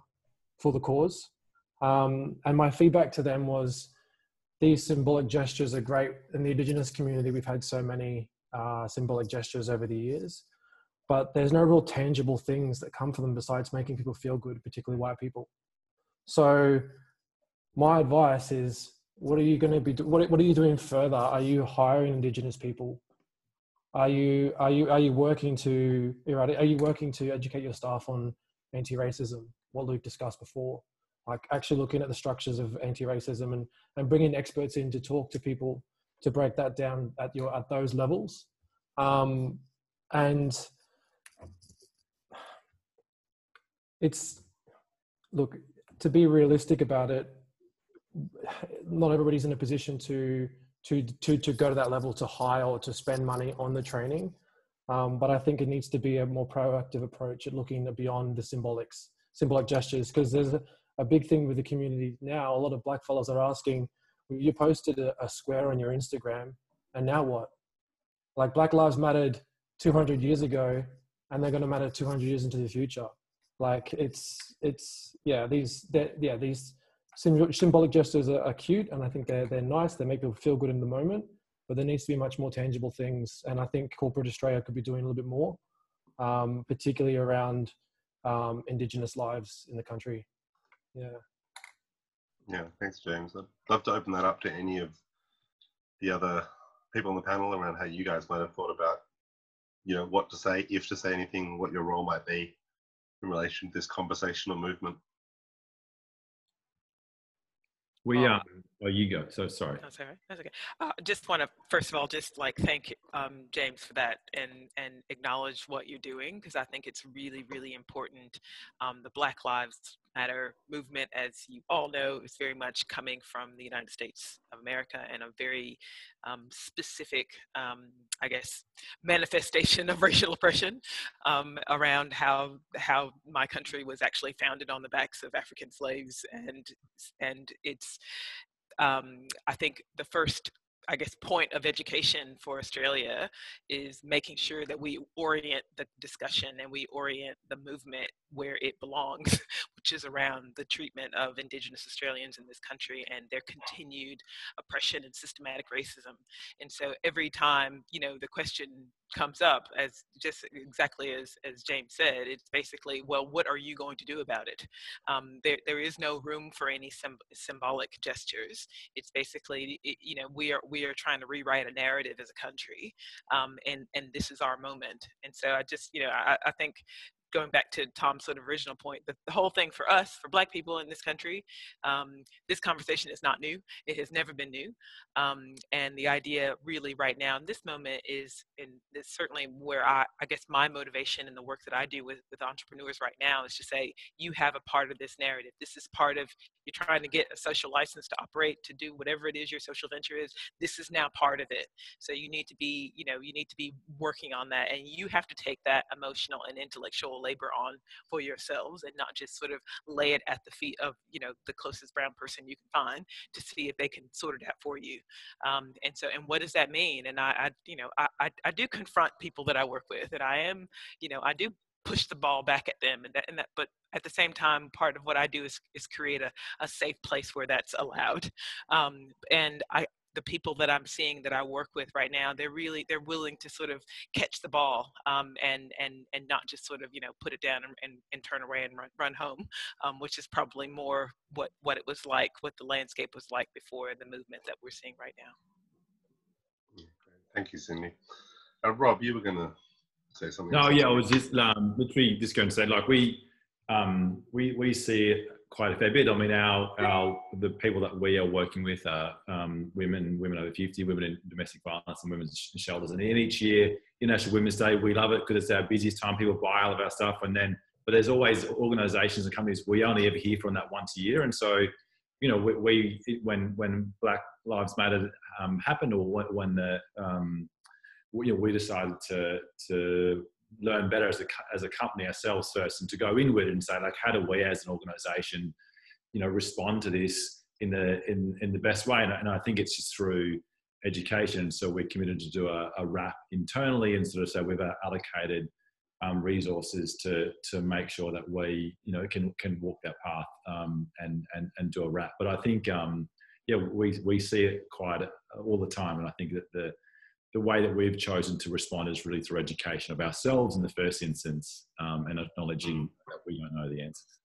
for the cause. And my feedback to them was, these symbolic gestures are great. In the Indigenous community, we've had so many symbolic gestures over the years, but there's no real tangible things that come from them besides making people feel good, particularly white people. So my advice is, what are you going to be what are you doing further? Are you hiring Indigenous people? Are you working to educate your staff on anti-racism, what Luke discussed before? Like actually looking at the structures of anti-racism and bringing experts in to talk to people to break that down at those levels. And it's, look, to be realistic about it, not everybody's in a position to go to that level to hire or to spend money on the training. But I think it needs to be a more proactive approach at looking beyond the symbolic gestures, because there's a big thing with the community now. A lot of black fellows are asking, you posted a square on your Instagram, and now what? Like, Black Lives mattered 200 years ago, and they're going to matter 200 years into the future. Like these symbolic gestures are cute, and I think they're nice. They make people feel good in the moment, but there needs to be much more tangible things. And I think corporate Australia could be doing a little bit more, particularly around Indigenous lives in the country. Yeah, thanks, James. I'd love to open that up to any of the other people on the panel around how you guys might have thought about, what to say, if to say anything, what your role might be in relation to this conversational movement. You go. So sorry. That's all right. That's okay. Just want to, first of all, just thank James for that and acknowledge what you're doing, because I think it's really, really important. The Black Lives Matter movement, as you all know, is very much coming from the United States of America, and a very specific, I guess, manifestation of racial oppression around how my country was actually founded on the backs of African slaves, and it's I think the first I guess, point of education for Australia is making sure that we orient the discussion and we orient the movement where it belongs, which is around the treatment of Indigenous Australians in this country and their continued oppression and systematic racism. And so every time, you know, the question comes up, as just exactly as James said, it's basically, well, what are you going to do about it? There is no room for any symbolic gestures. It's basically, you know, we are trying to rewrite a narrative as a country, and this is our moment. And so I just, you know, I think, going back to Tom's sort of original point, the whole thing for us, for Black people in this country, this conversation is not new. It has never been new. And the idea really right now in this moment is, and it's certainly where I guess my motivation in the work that I do with entrepreneurs right now is to say, you have a part of this narrative. This is part of, you're trying to get a social license to operate, to do whatever it is your social venture is. This is now part of it. So you need to be, you know, you need to be working on that, and you have to take that emotional and intellectual labor on for yourselves, and not just sort of lay it at the feet of, you know, the closest brown person you can find to see if they can sort it out for you. And so, and what does that mean? And I you know, I do confront people that I work with, and I am, you know, I do push the ball back at them, and that, but at the same time, part of what I do is create a safe place where that's allowed. And the people that I'm seeing that I work with right now, they're willing to sort of catch the ball, and not just sort of, you know, put it down and turn away and run home, which is probably more what it was like, what the landscape was like before the movement that we're seeing right now. Thank you, Cindy. Rob, you were going to say something. No, yeah, I was just literally just going to say, like, we see it quite a fair bit. I mean, the people that we are working with are women over 50, women in domestic violence, and women's shelters. And each year, International Women's Day, we love it because it's our busiest time. People buy all of our stuff, but there's always organisations and companies we only ever hear from that once a year. And so, you know, when Black Lives Matter happened, or when we decided to learn better as a company ourselves first, and to go inward and say, like, how do we as an organisation, you know, respond to this in the best way? And I think it's just through education. So we're committed to do a wrap internally, and sort of say we've allocated resources to make sure that we, you know, can walk that path, and do a wrap. But I think we see it quite all the time, and I think that the way that we've chosen to respond is really through education of ourselves in the first instance, and acknowledging that we don't know the answers.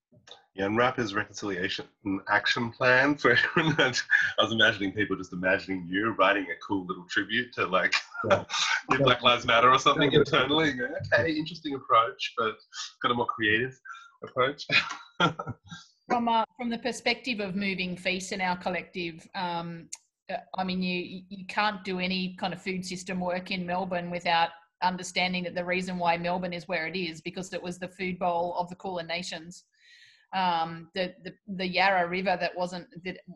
Yeah, and RAP is Reconciliation Action Plan for everyone. I was imagining people just imagining you writing a cool little tribute to, like, Black Lives Matter or something internally. And go, okay, interesting approach, but got a more creative approach. From the perspective of moving feast in our collective, I mean, you can't do any kind of food system work in Melbourne without understanding that the reason why Melbourne is where it is because it was the food bowl of the Kulin Nations. The Yarra River that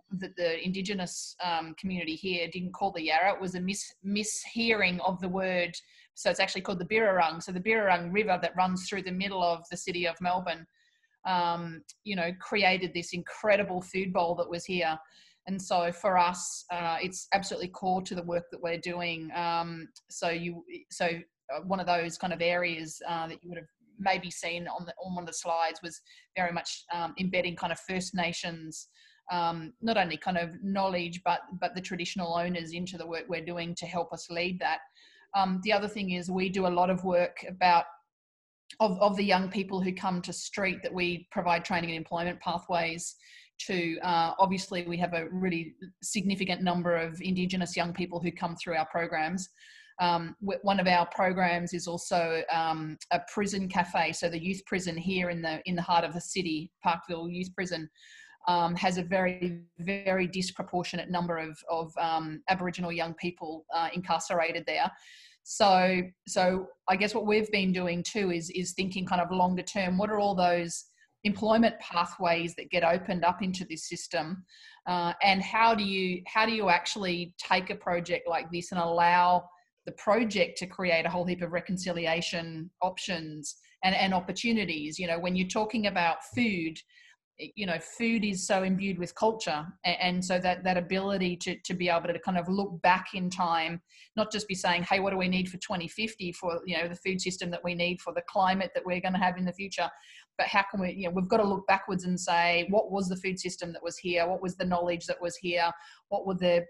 the Indigenous community here didn't call the Yarra. It was a mishearing of the word. So it's actually called the Birrarung. So the Birrarung River that runs through the middle of the city of Melbourne, you know, created this incredible food bowl that was here. And so for us, it's absolutely core to the work that we're doing. So one of those kind of areas that you would have maybe seen on one of the slides was very much embedding kind of First Nations, not only kind of knowledge, but the traditional owners into the work we're doing to help us lead that. The other thing is we do a lot of work of the young people who come to street, that we provide training and employment pathways to. Obviously, we have a really significant number of Indigenous young people who come through our programs. One of our programs is also a prison cafe. So the youth prison here in the heart of the city, Parkville Youth Prison, has a very, very disproportionate number of Aboriginal young people incarcerated there. So I guess what we've been doing too is thinking kind of longer term. What are all those employment pathways that get opened up into this system, and how do you actually take a project like this and allow the project to create a whole heap of reconciliation options and opportunities? You know, when you're talking about food, you know, food is so imbued with culture, and so that ability to be able to kind of look back in time, not just be saying, hey, what do we need for 2050 for, you know, the food system that we need for the climate that we're going to have in the future, but how can we, you know, we've got to look backwards and say, what was the food system that was here? What was the knowledge that was here? What were the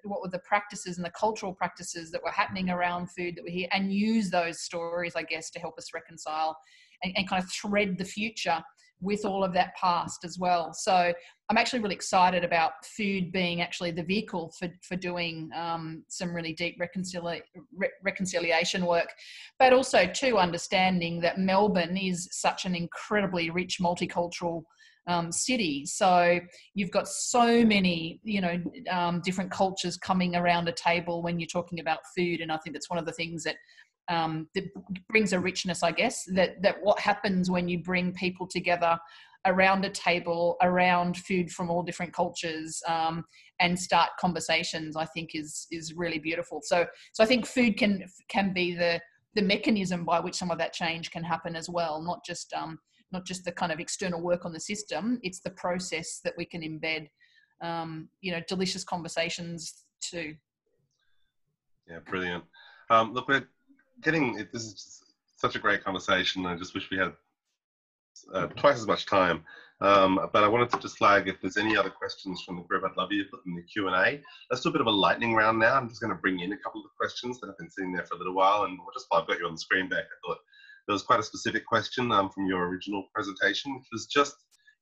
practices and the cultural practices that were happening around food that were here, and use those stories, I guess, to help us reconcile and kind of thread the future with all of that past as well. So I'm actually really excited about food being actually the vehicle for doing some really deep reconciliation work, but also too understanding that Melbourne is such an incredibly rich multicultural city. So you've got so many, you know, different cultures coming around a table when you're talking about food, and I think that's one of the things that that brings a richness, I guess, that what happens when you bring people together around a table, around food from all different cultures, and start conversations, I think is really beautiful. So I think food can be the mechanism by which some of that change can happen as well, not just the kind of external work on the system. It's the process that we can embed, you know, delicious conversations too. Yeah, brilliant. Look, we're getting, this is just such a great conversation. I just wish we had twice as much time. But I wanted to just flag, if there's any other questions from the group, I'd love you to put them in the Q&A. Let's do a bit of a lightning round now. I'm just going to bring in a couple of questions that have been sitting there for a little while, and just while I've got you on the screen back, I thought there was quite a specific question from your original presentation, which was just,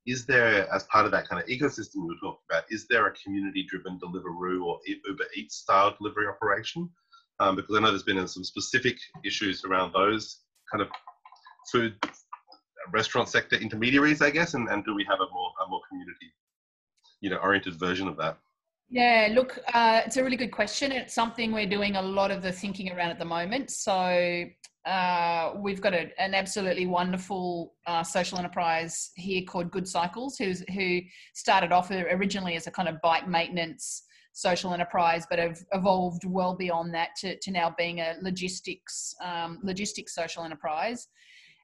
is there, as part of that kind of ecosystem we were talking about, is there a community-driven Deliveroo or Uber Eats style delivery operation? Because I know there's been some specific issues around those kind of food restaurant sector intermediaries, I guess, and do we have a more community, you know, oriented version of that? Yeah, look, it's a really good question. It's something we're doing a lot of the thinking around at the moment. So we've got an absolutely wonderful social enterprise here called Good Cycles, who started off originally as a kind of bike maintenance social enterprise, but have evolved well beyond that to now being a logistics social enterprise.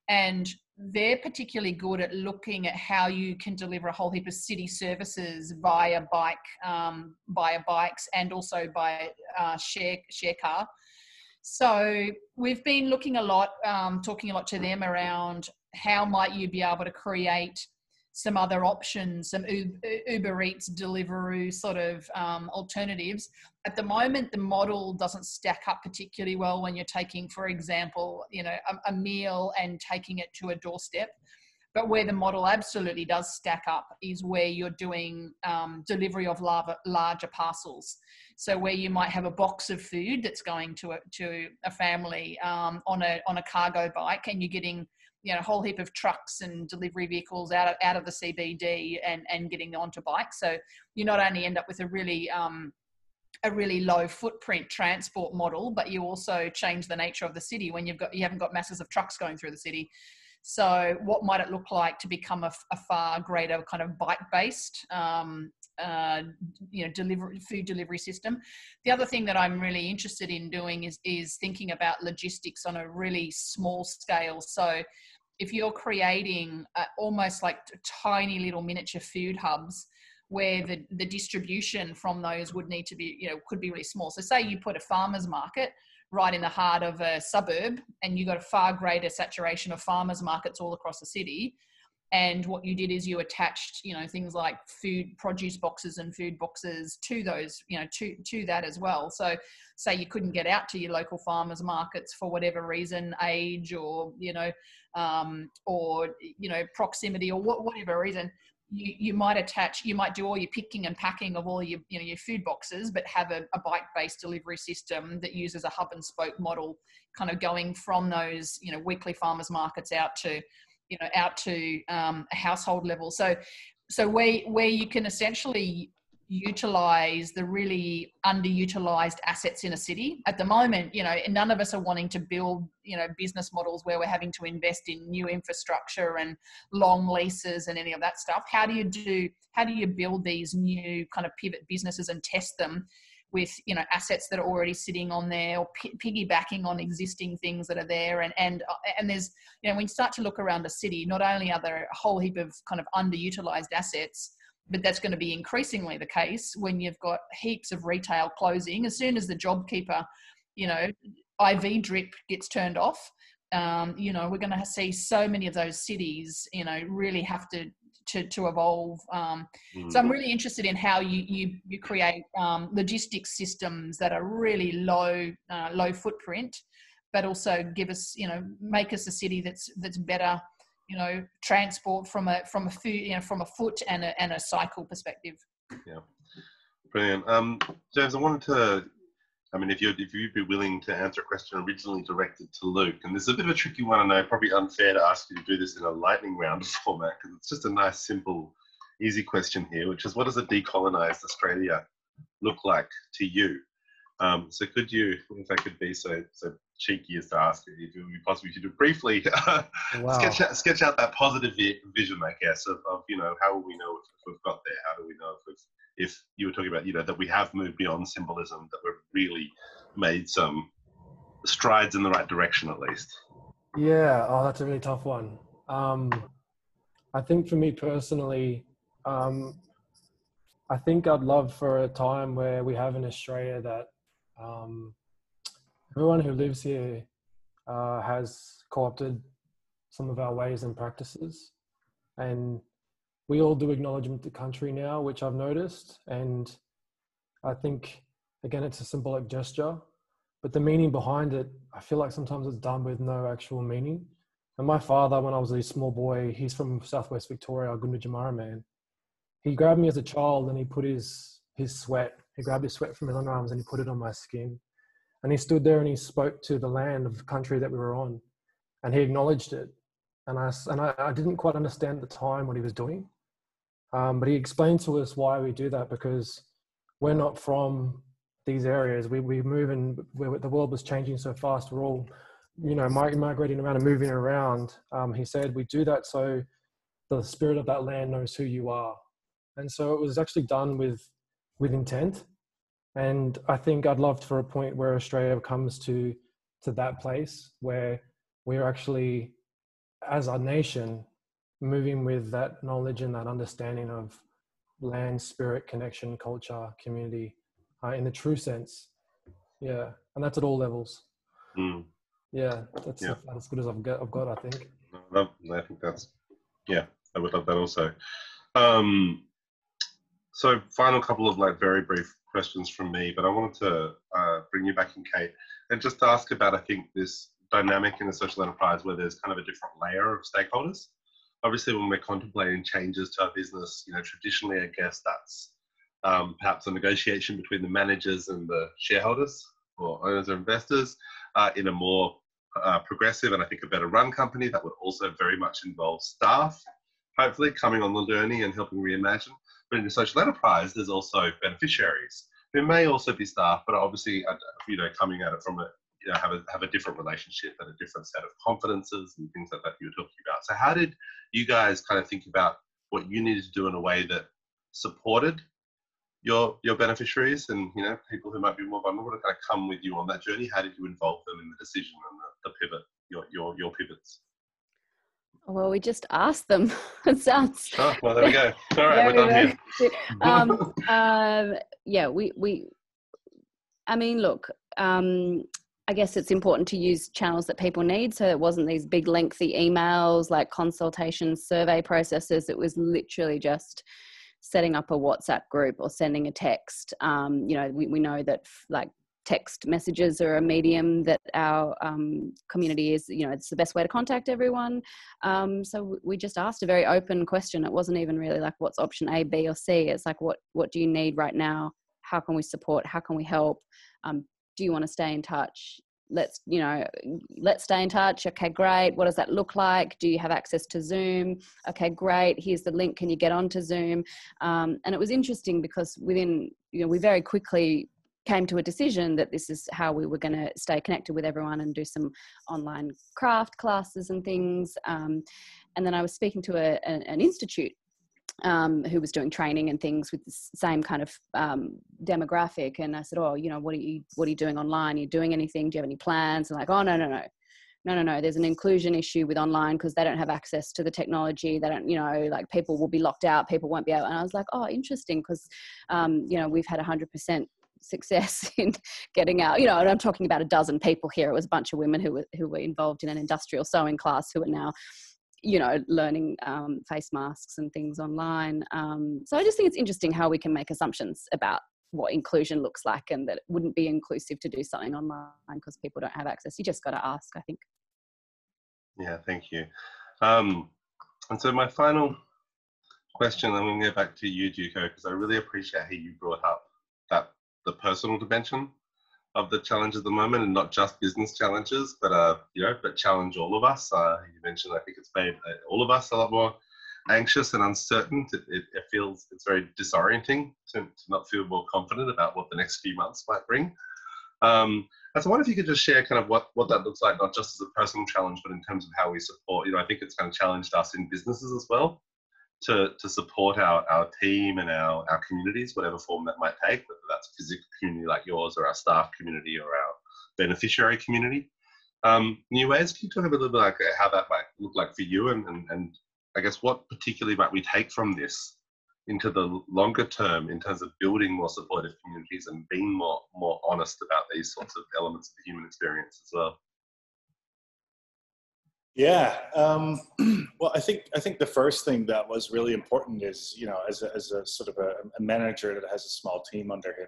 And they're particularly good at looking at how you can deliver a whole heap of city services via bikes and also by share car. So we've been looking a lot, talking a lot to them around how might you be able to create some other options, some Uber Eats, Deliveroo sort of alternatives. At the moment, the model doesn't stack up particularly well when you're taking, for example, you know, a meal and taking it to a doorstep. But where the model absolutely does stack up is where you're doing delivery of larger parcels. So where you might have a box of food that's going to a family on a cargo bike, and you're getting, you know, a whole heap of trucks and delivery vehicles out of the CBD and getting onto bikes. So you not only end up with a really low footprint transport model, but you also change the nature of the city when you haven't got masses of trucks going through the city. So what might it look like to become a far greater kind of bike-based, you know, food delivery system? The other thing that I'm really interested in doing is thinking about logistics on a really small scale. So if you're creating almost like tiny little miniature food hubs, where the distribution from those would need to be, you know, could be really small. So say you put a farmer's market right in the heart of a suburb, and you got a far greater saturation of farmers markets all across the city. And what you did is you attached, you know, things like produce boxes and food boxes to those, you know, to that as well. So say you couldn't get out to your local farmers markets for whatever reason, age or, you know, proximity or whatever reason, you might do all your picking and packing of all your, you know, your food boxes, but have a bike-based delivery system that uses a hub and spoke model, kind of going from those, you know, weekly farmers markets out to a household level. So where you can essentially utilize the really underutilized assets in a city. At the moment, you know, none of us are wanting to build, you know, business models where we're having to invest in new infrastructure and long leases and any of that stuff. How do you build these new kind of pivot businesses and test them you know, assets that are already sitting on there, or piggybacking on existing things that are there. And there's, you know, when you start to look around a city, not only are there a whole heap of kind of underutilized assets, but that's going to be increasingly the case when you've got heaps of retail closing. As soon as the JobKeeper, you know, IV drip gets turned off, you know, we're going to see so many of those cities, you know, really have to evolve. So I'm really interested in how you create logistics systems that are really low footprint, but also give us, you know, make us a city that's better, you know, transport from a foot and a cycle perspective. Yeah, brilliant. James, I wanted to, I mean, if you'd be willing to answer a question originally directed to Luke, and this is a bit of a tricky one, I know, probably unfair to ask you to do this in a lightning round format, because it's just a nice, simple, easy question here, which is, what does a decolonised Australia look like to you? So could you, if I could be so cheeky as to ask you, if it would be possible to do briefly, Wow. sketch out that positive vision, I guess, of you know, how will we know if we've got there? How do we know if you were talking about, you know, that we have moved beyond symbolism, that we've really made some strides in the right direction, at least? Yeah, oh, that's a really tough one. I think for me personally, I think I'd love for a time where we have in Australia that everyone who lives here has co-opted some of our ways and practices, and we all do acknowledgement to country now, which I've noticed, and I think, again, it's a symbolic gesture, but the meaning behind it, I feel like sometimes it's done with no actual meaning. And my father, when I was a small boy, he's from Southwest Victoria, Gunditjmara man. He grabbed me as a child and he put his sweat, he grabbed his sweat from his underarms and he put it on my skin. And he stood there and he spoke to the land of the country that we were on, and he acknowledged it. And I didn't quite understand at the time what he was doing. But he explained to us why we do that, because we're not from these areas. We move, and the world was changing so fast. We're all, you know, migrating around and moving around. He said, we do that so the spirit of that land knows who you are. And so it was actually done with intent. And I think I'd love for a point where Australia comes to that place where we're actually, as a nation, moving with that knowledge and that understanding of land, spirit, connection, culture, community, in the true sense. Yeah, and that's at all levels. Yeah, that's as good as I've got, I think. I think that's, yeah, I would love that also. So final couple of like very brief questions from me, but I wanted to bring you back in, Kate, and just ask about, I think, this dynamic in a social enterprise where there's kind of a different layer of stakeholders. Obviously, when we're contemplating changes to our business, you know, traditionally, I guess that's perhaps a negotiation between the managers and the shareholders or owners or investors. In a more progressive and I think a better run company, that would also very much involve staff, hopefully coming on the journey and helping reimagine. But in the social enterprise, there's also beneficiaries who may also be staff, but obviously, you know, coming at it from a, you know, have a different relationship and a different set of confidences and things like that you were talking about. So how did you guys kind of think about what you needed to do in a way that supported your beneficiaries and, you know, people who might be more vulnerable to kind of come with you on that journey? How did you involve them in the decision and the pivot, your pivots? Well, we just asked them. It sounds. Oh, well, there we go. All right, we're done here. Yeah, I mean, look, I guess it's important to use channels that people need. So it wasn't these big lengthy emails, like consultations, survey processes. It was literally just setting up a WhatsApp group or sending a text. You know, we know that like text messages are a medium that our community is, you know, it's the best way to contact everyone. So we just asked a very open question. It wasn't even really like, what's option A, B, or C? It's like, what do you need right now? How can we support? How can we help? Do you want to stay in touch? Let's stay in touch. Okay, great. What does that look like? Do you have access to Zoom? Okay, great. Here's the link. Can you get onto Zoom? And it was interesting because within, you know, we very quickly came to a decision that this is how we were going to stay connected with everyone and do some online craft classes and things. And then I was speaking to an institute who was doing training and things with the same kind of demographic. And I said, oh, you know, what are you doing online? Are you doing anything? Do you have any plans? And like, oh, no. There's an inclusion issue with online because they don't have access to the technology. They don't, you know, like people will be locked out. People won't be able. And I was like, oh, interesting, because, you know, we've had 100% success in getting out, you know, and I'm talking about a dozen people here. It was a bunch of women who were involved in an industrial sewing class who are now, you know, learning face masks and things online. So I just think it's interesting how we can make assumptions about what inclusion looks like, and that it wouldn't be inclusive to do something online because people don't have access. You just got to ask, I think. Yeah, thank you. And so my final question, I'm going to go back to you, Duco, because I really appreciate how you brought up the personal dimension of the challenge at the moment, and not just business challenges, but you know, but challenge all of us. You mentioned, I think it's made all of us a lot more anxious and uncertain. It feels, it's very disorienting to not feel more confident about what the next few months might bring. And so I wonder if you could just share kind of what that looks like, not just as a personal challenge, but in terms of how we support. You know, I think it's kind of challenged us in businesses as well to support our team and our communities, whatever form that might take, whether that's a physical community like yours, or our staff community, or our beneficiary community. New ways, can you talk a little bit like how that might look like for you, and I guess what particularly might we take from this into the longer term in terms of building more supportive communities and being more honest about these sorts of elements of the human experience as well? Yeah, well, I think the first thing that was really important is, you know, as a sort of a manager that has a small team under him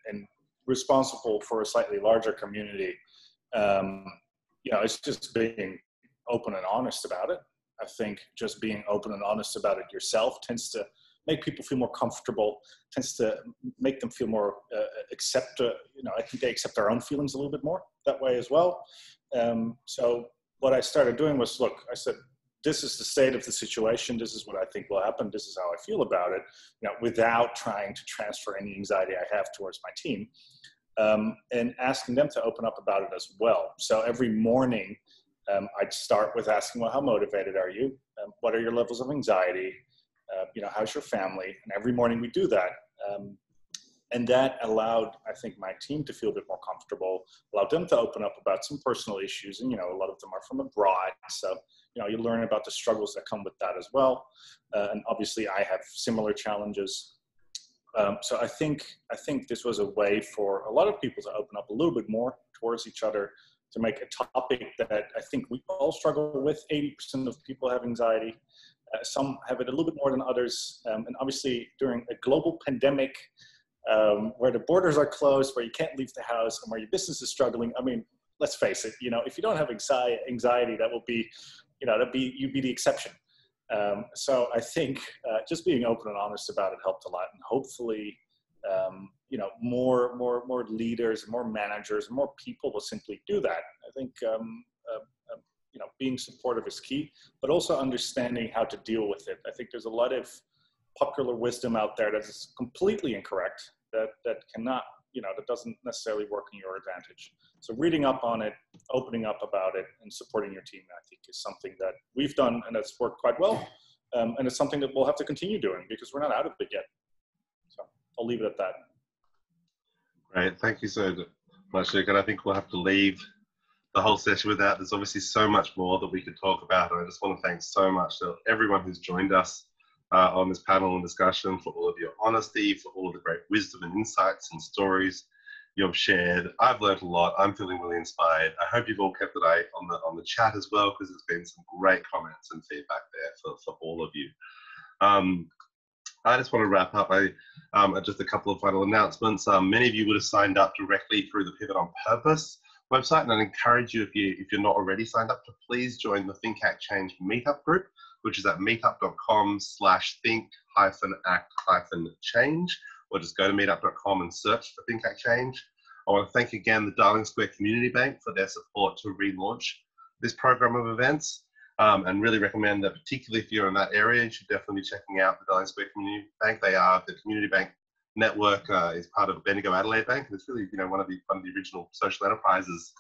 and responsible for a slightly larger community, you know, it's just being open and honest about it. I think just being open and honest about it yourself tends to make people feel more comfortable, tends to make them feel more you know, I think they accept their own feelings a little bit more that way as well. So what I started doing was, look, I said, this is the state of the situation. This is what I think will happen. This is how I feel about it, you know, without trying to transfer any anxiety I have towards my team, and asking them to open up about it as well. So every morning, I'd start with asking, well, how motivated are you? What are your levels of anxiety? You know, how's your family? And every morning we do that. And that allowed, I think, my team to feel a bit more comfortable, allowed them to open up about some personal issues. And, you know, a lot of them are from abroad. So, you know, you learn about the struggles that come with that as well. And obviously I have similar challenges. So I think this was a way for a lot of people to open up a little bit more towards each other, to make a topic that I think we all struggle with. 80% of people have anxiety. Some have it a little bit more than others. And obviously during a global pandemic, where the borders are closed, where you can't leave the house, and where your business is struggling, I mean, let's face it, you know, if you don't have anxiety, that will be, you know, you'd be the exception. So I think just being open and honest about it helped a lot, and hopefully, you know, more leaders, more managers, more people will simply do that. I think, you know, being supportive is key, but also understanding how to deal with it. I think there's a lot of popular wisdom out there that is completely incorrect, that cannot, you know, that doesn't necessarily work in your advantage. So reading up on it, opening up about it, and supporting your team, I think, is something that we've done, and that's worked quite well. And it's something that we'll have to continue doing because we're not out of it yet. So I'll leave it at that. Great, thank you so much, Luke. And I think we'll have to leave the whole session with that. There's obviously so much more that we could talk about, and I just want to thank so much to everyone who's joined us on this panel and discussion, for all of your honesty, for all of the great wisdom and insights and stories you've shared. I've learned a lot. I'm feeling really inspired. I hope you've all kept an eye on the chat as well, because there's been some great comments and feedback there for all of you. I just want to wrap up. Just a couple of final announcements. Many of you would have signed up directly through the Pivot on Purpose website, and I'd encourage you, if you're not already signed up, to please join the Think Act Change meetup group, which is at meetup.com/think-act-change, or just go to meetup.com and search for Think Act Change. I want to thank again the Darling Square Community Bank for their support to relaunch this program of events, and really recommend that, particularly if you're in that area, you should definitely be checking out the Darling Square Community Bank. They are the community bank network, is part of Bendigo Adelaide Bank, and it's really, you know, one of the original social enterprises.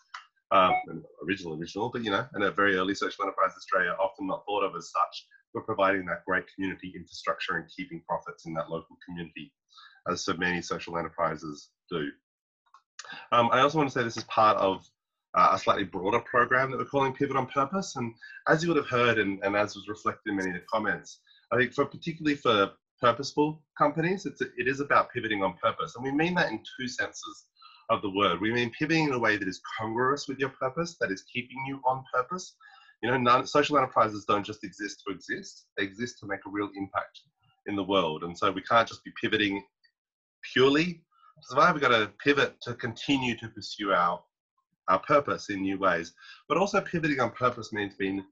Original, but, you know, and a very early social enterprise in Australia, often not thought of as such, we're providing that great community infrastructure and keeping profits in that local community, as so many social enterprises do. I also want to say this is part of a slightly broader program that we're calling Pivot on Purpose. And as you would have heard, and as was reflected in many of the comments, I think particularly for purposeful companies, it is about pivoting on purpose. And we mean that in two senses of the word. We mean pivoting in a way that is congruous with your purpose, that is keeping you on purpose. You know, social enterprises don't just exist to exist, they exist to make a real impact in the world. And so we can't just be pivoting purely to survive. We've got to pivot to continue to pursue our purpose in new ways. But also pivoting on purpose means being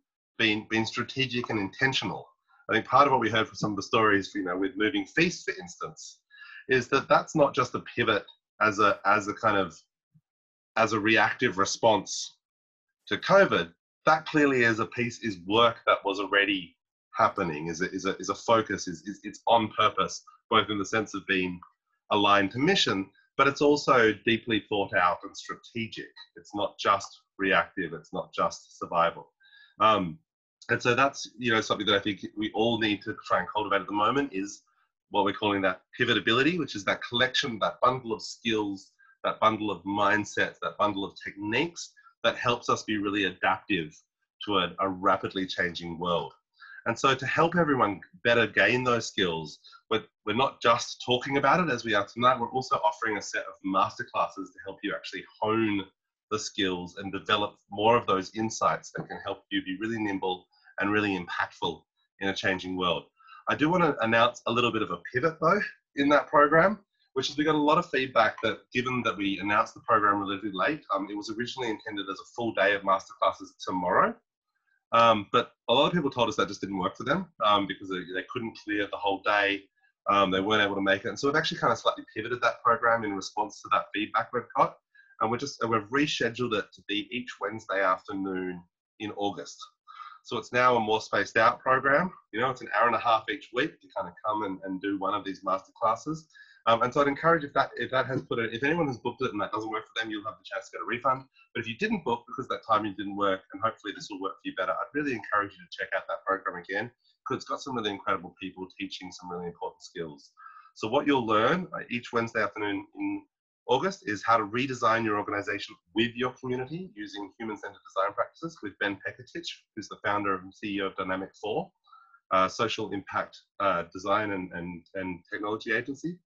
strategic and intentional. I think part of what we heard from some of the stories, you know, with moving feast, for instance, is that that's not just a pivot as a reactive response to COVID. That clearly is work that was already happening, is a focus, it's on purpose, both in the sense of being aligned to mission, but it's also deeply thought out and strategic. It's not just reactive, it's not just survival. And so that's, you know, something that I think we all need to try and cultivate at the moment, is what we're calling that pivotability, which is that collection, that bundle of skills, that bundle of mindsets, that bundle of techniques that helps us be really adaptive to a rapidly changing world. And so to help everyone better gain those skills, we're not just talking about it as we are tonight, we're also offering a set of masterclasses to help you actually hone the skills and develop more of those insights that can help you be really nimble and really impactful in a changing world. I do want to announce a little bit of a pivot though in that program, which is we got a lot of feedback that, given that we announced the program relatively late, it was originally intended as a full day of masterclasses tomorrow. But a lot of people told us that just didn't work for them because they couldn't clear the whole day. They weren't able to make it. And so we've actually kind of slightly pivoted that program in response to that feedback we've got. And we've rescheduled it to be each Wednesday afternoon in August. So it's now a more spaced out program. You know, it's an hour and a half each week to kind of come and do one of these masterclasses. And so I'd encourage, if anyone has booked it and that doesn't work for them, you'll have the chance to get a refund. But if you didn't book because that timing didn't work, and hopefully this will work for you better, I'd really encourage you to check out that program again, because it's got some really incredible people teaching some really important skills. So what you'll learn each Wednesday afternoon in August is how to redesign your organization with your community using human-centered design practices with Ben Pekatich, who's the founder and CEO of Dynamic 4, social impact design and technology agency.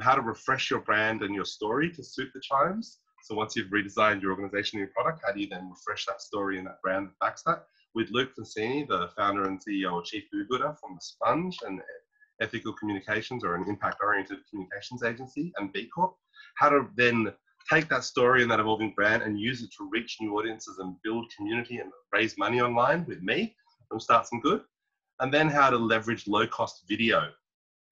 How to refresh your brand and your story to suit the times. So once you've redesigned your organization and your product, how do you then refresh that story and that brand that backs that? With Luke Fancini, the founder and CEO of Chief Do-Gooder from The Sponge and Ethical Communications, or an impact-oriented communications agency, and B Corp. How to then take that story and that evolving brand and use it to reach new audiences and build community and raise money online with me from Start Some Good. And then how to leverage low-cost video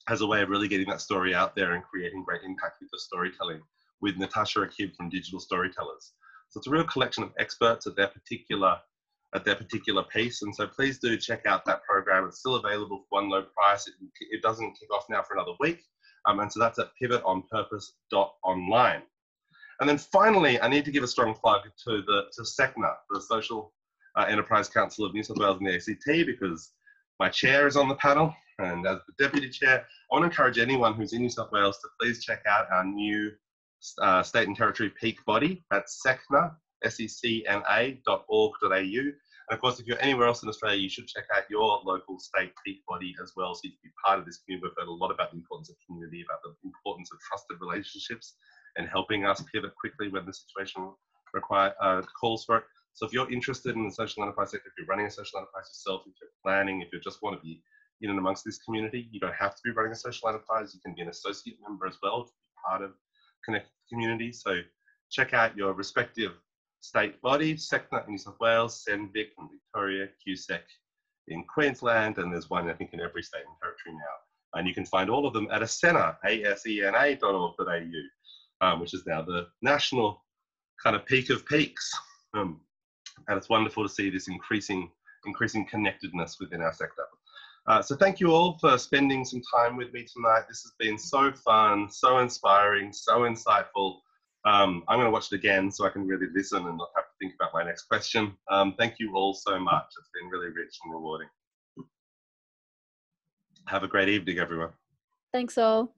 as a way of really getting that story out there and creating great impact with the storytelling with Natasha Akib from Digital Storytellers. So it's a real collection of experts at their particular piece. And so please do check out that program. It's still available for one low price. It doesn't kick off now for another week. And so that's at pivotonpurpose.online. And then finally, I need to give a strong plug to SECNA, the Social Enterprise Council of New South Wales and the ACT, because my chair is on the panel. And as the deputy chair, I want to encourage anyone who's in New South Wales to please check out our new state and territory peak body. That's SECNA, secna.org.au. And of course, if you're anywhere else in Australia, you should check out your local state peak body as well, so you can be part of this community. We've heard a lot about the importance of community, about the importance of trusted relationships and helping us pivot quickly when the situation calls for it. So if you're interested in the social enterprise sector, if you're running a social enterprise yourself, if you're planning, if you just want to be in and amongst this community, you don't have to be running a social enterprise. You can be an associate member as well to be part of Connected Community. So check out your respective state bodies, SECNA in New South Wales, SENVIC in Victoria, QSEC in Queensland, and there's one, I think, in every state and territory now. And you can find all of them at asena, asena.org.au, which is now the national kind of peak of peaks. And it's wonderful to see this increasing connectedness within our sector. So thank you all for spending some time with me tonight. This has been so fun, so inspiring, so insightful. I'm going to watch it again so I can really listen and not have to think about my next question. Thank you all so much. It's been really rich and rewarding. Have a great evening, everyone. Thanks all.